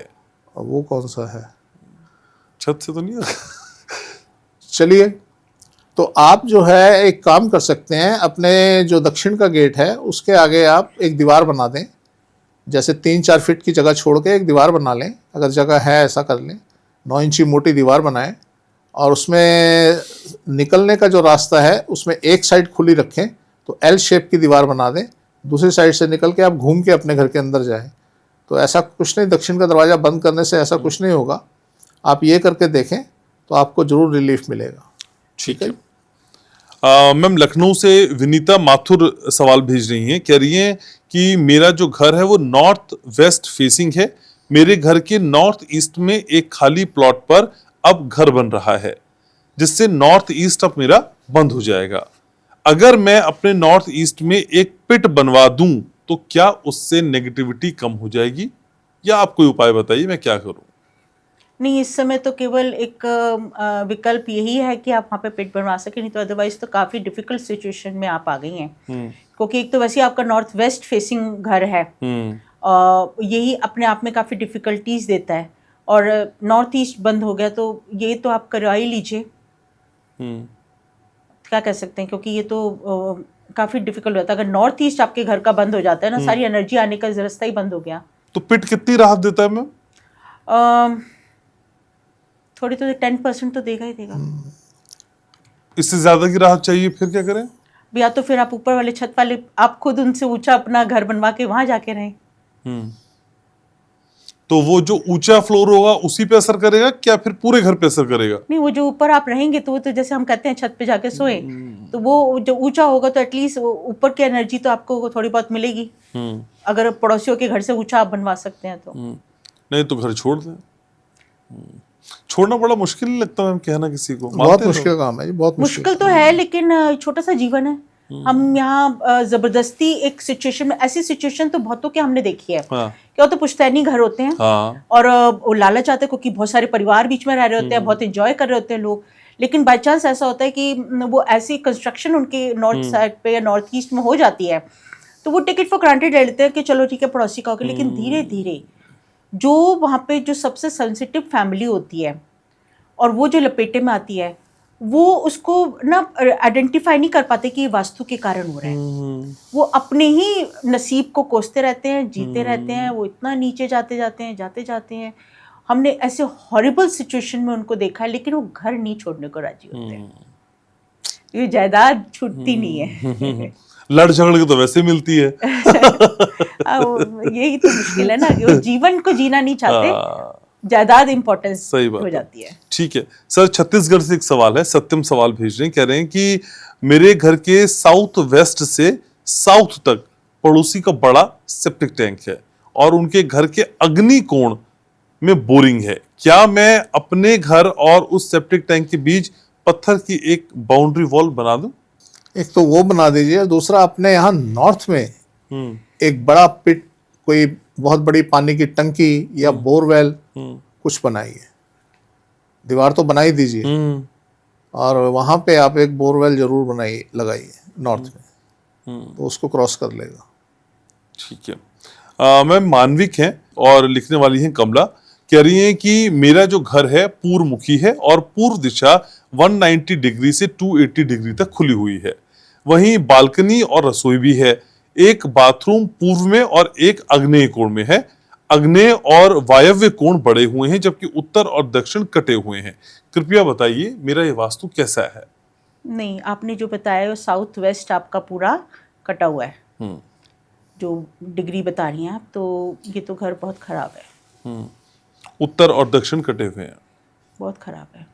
अब वो कौन सा है? छत से तो नहीं है? चलिए, तो आप जो है एक काम कर सकते हैं, अपने जो दक्षिण का गेट है उसके आगे आप एक दीवार बना दें, जैसे 3-4 फीट की जगह छोड़ के एक दीवार बना लें, अगर जगह है ऐसा कर लें, 9 इंची मोटी दीवार बनाएं और उसमें निकलने का जो रास्ता है उसमें एक साइड खुली रखें, तो एल शेप की दीवार बना दें, दूसरी साइड से निकल के आप घूम के अपने घर के अंदर जाएं, तो ऐसा कुछ नहीं, दक्षिण का दरवाज़ा बंद करने से ऐसा कुछ नहीं होगा, आप ये करके देखें तो आपको जरूर रिलीफ मिलेगा। ठीक है। मैम लखनऊ से विनीता माथुर सवाल भेज रही हैं, कह रही हैं कि मेरा जो घर है वो नॉर्थ वेस्ट फेसिंग है, मेरे घर के नॉर्थ ईस्ट में एक खाली प्लॉट पर अब घर बन रहा है, जिससे नॉर्थ ईस्ट अब मेरा बंद हो जाएगा, अगर मैं अपने नॉर्थ ईस्ट में एक पिट बनवा दूं तो क्या उससे नेगेटिविटी कम हो जाएगी, या आप कोई उपाय बताइए मैं क्या करूं? नहीं, इस समय तो केवल एक विकल्प यही है कि आप वहाँ पे पिट बनवा सकें, नहीं तो अदरवाइज तो काफ़ी डिफिकल्ट सिचुएशन में आप आ गई हैं, क्योंकि एक तो वैसे आपका नॉर्थ वेस्ट फेसिंग घर है, यही अपने आप में काफ़ी डिफिकल्टीज देता है, और नॉर्थ ईस्ट बंद हो गया तो ये तो आप करवा ही लीजिए, क्या कह सकते हैं, क्योंकि ये तो काफ़ी डिफिकल्ट होता है, अगर नॉर्थ ईस्ट आपके घर का बंद हो जाता है ना, सारी एनर्जी आने का रास्ता ही बंद हो गया। तो पिट कितनी राहत देता है मैम? थोड़ी तो 10% तो देगा ही देगा। इससे ज्यादा की राहत चाहिए फिर क्या करें? या तो फिर आप ऊपर वाले छत वाले, आप खुद उनसे ऊंचा अपना घर बनवा के वहां जाके रहें। तो वो जो ऊंचा फ्लोर होगा उसी पे असर करेगा क्या, फिर पूरे घर पे असर करेगा? नहीं, वो जो ऊपर आप रहेंगे तो वो तो जैसे हम कहते हैं छत पे जाके सोए, तो वो जो ऊंचा होगा तो एटलीस्ट ऊपर की एनर्जी तो आपको थोड़ी बहुत मिलेगी, अगर पड़ोसियों के घर से ऊंचा आप बनवा सकते हैं तो। नहीं तो घर छोड़ दें। छोड़ना बड़ा मुश्किल नहीं लगता मैम कहना किसी को? बहुत मुश्किल काम है जी, बहुत मुश्किल तो है, लेकिन छोटा सा जीवन है, हम यहाँ जबरदस्ती एक सिचुएशन में, ऐसी सिचुएशन तो बहुतों के हमने देखी है, क्या होता है, पुश्तैनी घर होते हैं, और वो लालच आते हैं क्योंकि बहुत सारे परिवार बीच में रह रहे होते हैं, बहुत एंजॉय कर रहे होते हैं लोग, लेकिन बाई चांस ऐसा होता है कि वो ऐसी कंस्ट्रक्शन उनके नॉर्थ साइड पे या नॉर्थ ईस्ट में हो जाती है, तो वो टिकट फॉर ग्रांटेड ले लेते हैं कि चलो ठीक है पड़ोसी का होगा, लेकिन धीरे धीरे जो वहाँ पे जो सबसे सेंसिटिव फैमिली होती है और वो जो लपेटे में आती है, वो उसको ना आइडेंटिफाई नहीं कर पाते कि ये वास्तु के कारण हो रहा है, वो अपने ही नसीब को कोसते रहते हैं, जीते रहते हैं, वो इतना नीचे जाते जाते हैं। हमने ऐसे हॉरिबल सिचुएशन में उनको देखा है, लेकिन वो घर नहीं छोड़ने को राजी होते हैं, ये जायदाद छूटती नहीं है। लड़ झगड़ के तो वैसे मिलती है। यही तो मुश्किल है ना, कि वो जीवन को जीना नहीं चाहते, जायदाद इंपॉर्टेंस हो जाती है। ठीक है सर, छत्तीसगढ़ से एक सवाल है, सत्यम सवाल भेज रहे हैं, कह रहे हैं कि मेरे घर के साउथ वेस्ट से साउथ तक पड़ोसी का बड़ा सेप्टिक टैंक है और उनके घर के अग्नि कोण में बोरिंग है, क्या मैं अपने घर और उस सेप्टिक टैंक के बीच पत्थर की एक बाउंड्री वॉल बना दूं? एक तो वो बना दीजिए, दूसरा अपने यहाँ नॉर्थ में हम्म एक बड़ा पिट, कोई बहुत बड़ी पानी की टंकी या बोरवेल कुछ बनाइए। दीवार तो बना ही दीजिए हम्म और वहाँ पे आप एक बोरवेल जरूर बनाइए, लगाइए नॉर्थ में, तो उसको क्रॉस कर लेगा। ठीक है। मैम मानविक हैं और लिखने वाली हैं कमला, कह रही हैं कि मेरा जो घर है पूर्व मुखी है और पूर्व दिशा 190 डिग्री से 280 डिग्री तक खुली हुई है। वहीं बालकनी और रसोई भी है। एक बाथरूम पूर्व में और एक आग्नेय कोण में है। आग्नेय और वायव्य कोण बड़े हुए हैं जबकि उत्तर और दक्षिण कटे हुए हैं। कृपया बताइए मेरा ये वास्तु कैसा है? नहीं, आपने जो बताया वो साउथ वेस्ट आपका पूरा कटा हुआ है, जो डिग्री बता रही हैं आप, तो ये तो घर बहुत ख़राब है। उत्तर और दक्षिण कटे हुए हैं। बहुत ख़राब है।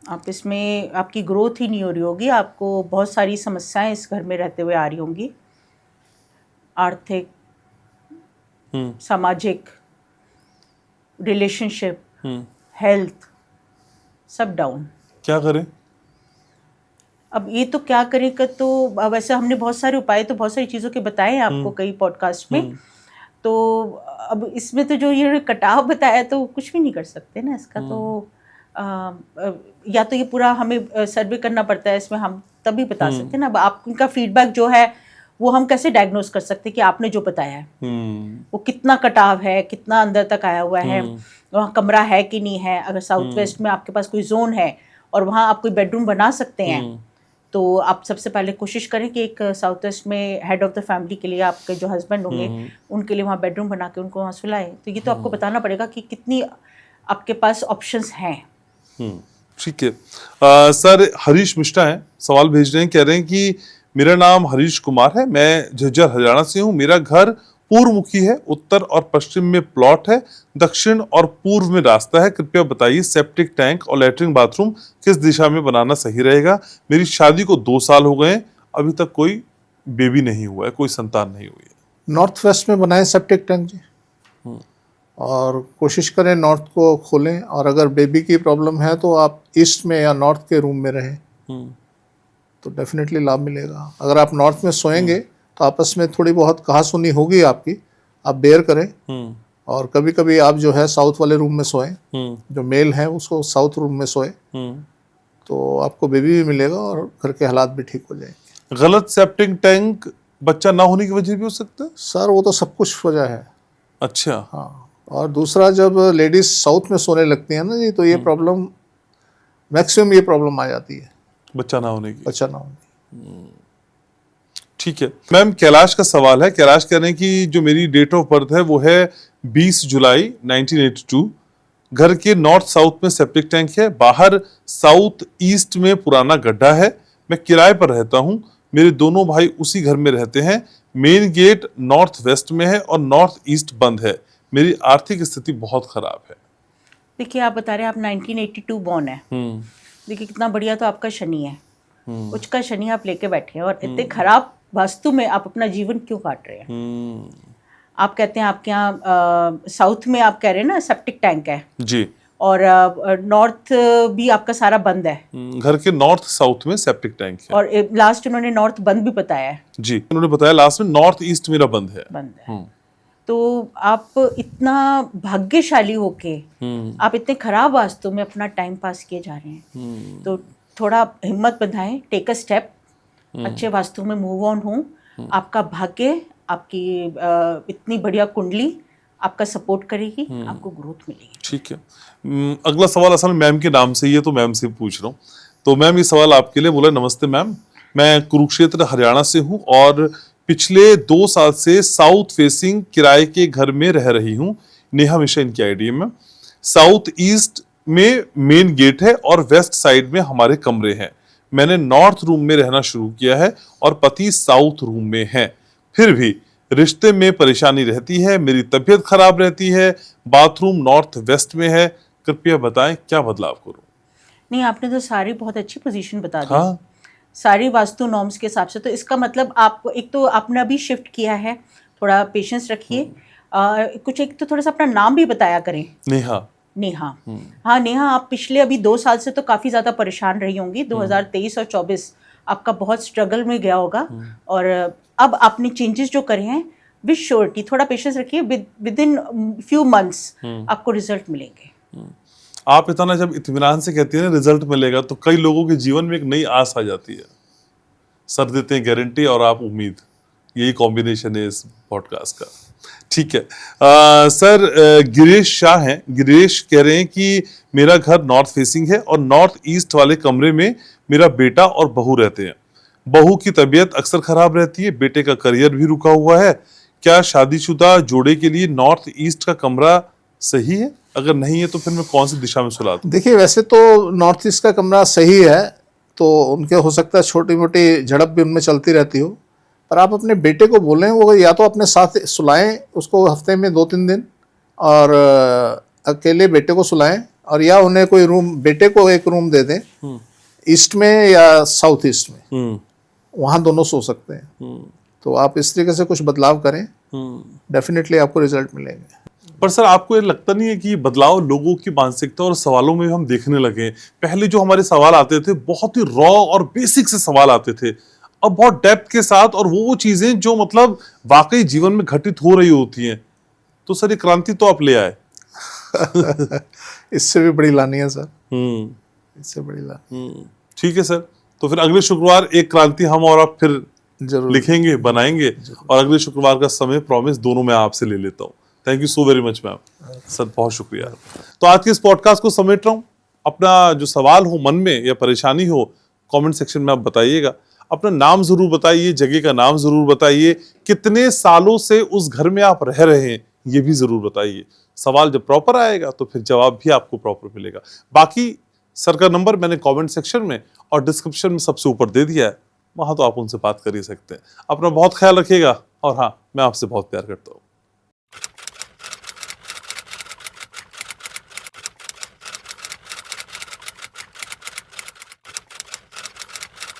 आप इसमें आपकी ग्रोथ ही नहीं हो रही होगी, आपको बहुत सारी समस्याएं इस घर में रहते हुए आ रही होंगी, आर्थिक, सामाजिक, रिलेशनशिप, हेल्थ, सब डाउन। क्या करें? अब ये तो क्या करें का, तो वैसे हमने बहुत सारे उपाय तो बहुत सारी चीज़ों के बताए हैं आपको कई पॉडकास्ट में, तो अब इसमें तो जो ये कटाव बताया तो कुछ भी नहीं कर सकते ना इसका, तो या तो ये पूरा हमें सर्वे करना पड़ता है, इसमें हम तभी बता सकते हैं ना। अब आप उनका फीडबैक जो है वो हम कैसे डायग्नोस कर सकते हैं कि आपने जो बताया है वो कितना कटाव है, कितना अंदर तक आया हुआ है, वहाँ कमरा है कि नहीं है। अगर साउथ वेस्ट में आपके पास कोई जोन है और वहाँ आप कोई बेडरूम बना सकते हैं, तो आप सबसे पहले कोशिश करें कि एक साउथ वेस्ट में हेड ऑफ द फैमिली के लिए आपके जो हस्बैंड होंगे उनके लिए वहाँ बेडरूम बना के उनको वहाँ सुलाएं। तो ये तो आपको बताना पड़ेगा कि कितनी आपके पास ऑप्शंस हैं। ठीक है। सर हरीश मिश्रा हैं, सवाल भेज रहे हैं, कह रहे हैं कि मेरा नाम हरीश कुमार है, मैं झज्जर हरियाणा से हूँ। मेरा घर पूर्व मुखी है, उत्तर और पश्चिम में प्लॉट है, दक्षिण और पूर्व में रास्ता है। कृपया बताइए सेप्टिक टैंक और लैट्रिन बाथरूम किस दिशा में बनाना सही रहेगा? मेरी शादी को 2 साल हो गए हैं, अभी तक कोई बेबी नहीं हुआ है, कोई संतान नहीं हुई है। नॉर्थ वेस्ट में बनाए सेप्टिक टैंक जी, और कोशिश करें नॉर्थ को खोलें, और अगर बेबी की प्रॉब्लम है तो आप ईस्ट में या नॉर्थ के रूम में रहें, तो डेफिनेटली लाभ मिलेगा। अगर आप नॉर्थ में सोएंगे तो आपस में थोड़ी बहुत कहासुनी होगी आपकी, आप बेयर करें, और कभी कभी आप जो है साउथ वाले रूम में सोएं, जो मेल है उसको साउथ रूम में सोए, तो आपको बेबी भी मिलेगा और घर के हालात भी ठीक हो जाएंगे। गलत सेप्टिक टैंक बच्चा ना होने की वजह भी हो सकता है? सर वो तो सब कुछ वजह है। अच्छा। हाँ, और दूसरा जब लेडीज साउथ में सोने लगती है ना जी, तो ये प्रॉब्लम मैक्सिमम ये प्रॉब्लम आ जाती है, बच्चा ना होने की। बच्चा ना होने। ठीक है मैम, कैलाश का सवाल है। कैलाश कह रहे हैं कि जो मेरी डेट ऑफ बर्थ है वो है 20 जुलाई 1982। घर के नॉर्थ साउथ में सेप्टिक टैंक है, बाहर साउथ ईस्ट में पुराना गड्ढा है। मैं किराए पर रहता हूँ, मेरे दोनों भाई उसी घर में रहते हैं। मेन गेट नॉर्थ वेस्ट में है और नॉर्थ ईस्ट बंद है। मेरी आर्थिक स्थिति बहुत खराब है। देखिए आप बता रहे हैं आप 1982 बॉर्न है, देखिए कितना बढ़िया तो आपका शनि है, उच्च का शनि आप लेके बैठे हैं, और इतने खराब वास्तु में आप अपना जीवन क्यों काट रहे हैं? आप कहते हैं आपके यहाँ साउथ में आप कह रहे हैं ना सेप्टिक टैंक है जी, और नॉर्थ भी आपका सारा बंद है। घर के नॉर्थ साउथ में सेप्टिक टैंक है, और लास्ट उन्होंने नॉर्थ बंद भी बताया है। जी, उन्होंने बताया लास्ट में नॉर्थ ईस्ट मेरा बंद है। तो आप इतना भाग्यशाली होके आप इतने खराब वास्तु में अपना टाइम पास किए जा रहे हैं, तो थोड़ा हिम्मत बंधाएं, टेक अ स्टेप, अच्छे वास्तु में मूव ऑन हो। आपका भाग्य, आपकी इतनी बढ़िया कुंडली आपका सपोर्ट करेगी, आपको ग्रोथ मिलेगी। ठीक है। अगला सवाल असल में मैम के नाम से ही है, तो मैम से पूछ रहा हूँ। तो मैम ये सवाल आपके लिए। बोला नमस्ते मैम, मैं कुरुक्षेत्र हरियाणा से हूँ और पिछले 2 साल से साउथ फेसिंग किराए के घर में रह रही हूँ। नेहा मिश्रा इनकी आईडी में। साउथ ईस्ट में मेन गेट है और वेस्ट साइड में हमारे कमरे हैं। मैंने नॉर्थ रूम में रहना शुरू किया है और पति साउथ रूम में है, फिर भी रिश्ते में परेशानी रहती है, मेरी तबीयत खराब रहती है। बाथरूम नॉर्थ वेस्ट में है, कृपया बताएं क्या बदलाव करूं? नहीं, आपने तो सारी बहुत अच्छी पोजीशन बता दी। हाँ, सारी वास्तु नॉर्म्स के हिसाब से, तो इसका मतलब आपको एक तो आपने अभी शिफ्ट किया है, थोड़ा पेशेंस रखिए। कुछ एक तो थोड़ा सा अपना नाम भी बताया करें। नेहा। नेहा, हाँ नेहा, आप पिछले अभी 2 साल से तो काफ़ी ज़्यादा परेशान रही होंगी। 2023 और 24 आपका बहुत स्ट्रगल में गया होगा, और अब आपने चेंजेस जो करे हैं, विद श्योरिटी, थोड़ा पेशेंस रखिए, विद इन फ्यू मंथ्स आपको रिजल्ट मिलेंगे। आप इतना जब इत्मीनान से कहती है ना रिजल्ट मिलेगा, तो कई लोगों के जीवन में एक नई आस आ जाती है। सर देते हैं गारंटी और आप उम्मीद, यही कॉम्बिनेशन है इस पॉडकास्ट का। ठीक है। सर, गिरीश शाह हैं। गिरीश कह रहे हैं कि मेरा घर नॉर्थ फेसिंग है और नॉर्थ ईस्ट वाले कमरे में मेरा बेटा और बहू रहते हैं। बहू की तबीयत अक्सर खराब रहती है, बेटे का करियर भी रुका हुआ है। क्या शादीशुदा जोड़े के लिए नॉर्थ ईस्ट का कमरा सही है? अगर नहीं है तो फिर मैं कौन सी दिशा में सुला दूं? देखिए, वैसे तो नॉर्थ ईस्ट का कमरा सही है, तो उनके हो सकता है छोटी मोटी झड़प भी उनमें चलती रहती हो, पर आप अपने बेटे को बोलें वो या तो अपने साथ सुलाएं उसको हफ्ते में 2-3 दिन, और अकेले बेटे को सुलाएं, और या उन्हें कोई रूम, बेटे को एक रूम दे दें ईस्ट में या साउथ ईस्ट में, वहाँ दोनों सो सकते हैं। तो आप इस तरीके से कुछ बदलाव करें, डेफिनेटली आपको रिजल्ट मिलेंगे। पर सर, आपको ये लगता नहीं है कि ये बदलाव लोगों की मानसिकता और सवालों में हम देखने लगे? पहले जो हमारे सवाल आते थे बहुत ही रॉ और बेसिक से सवाल आते थे, अब बहुत डेप्थ के साथ, और वो चीजें जो मतलब वाकई जीवन में घटित हो रही होती हैं। तो सर, ये क्रांति तो आप ले आए। इससे भी बड़ी लानी है सर, इससे बड़ी लानी। ठीक है सर, तो फिर अगले शुक्रवार एक क्रांति हम और आप फिर जरूर लिखेंगे, बनाएंगे, और अगले शुक्रवार का समय प्रॉमिस दोनों मैं आपसे ले लेता हूँ। Thank you so very much ma'am. Sir, बहुत शुक्रिया। तो आज के इस पॉडकास्ट को समेट रहा हूँ। अपना जो सवाल हो मन में या परेशानी हो, कमेंट सेक्शन में आप बताइएगा। अपना नाम जरूर बताइए, जगह का नाम जरूर बताइए, कितने सालों से उस घर में आप रह रहे हैं ये भी जरूर बताइए। सवाल जब प्रॉपर आएगा तो फिर जवाब भी आपको प्रॉपर मिलेगा। बाकी सर का नंबर मैंने कमेंट सेक्शन में और डिस्क्रिप्शन में सबसे ऊपर दे दिया है, वहां तो आप उनसे बात कर ही सकते हैं। अपना बहुत ख्याल रखिएगा, और हाँ, मैं आपसे बहुत प्यार करता हूँ।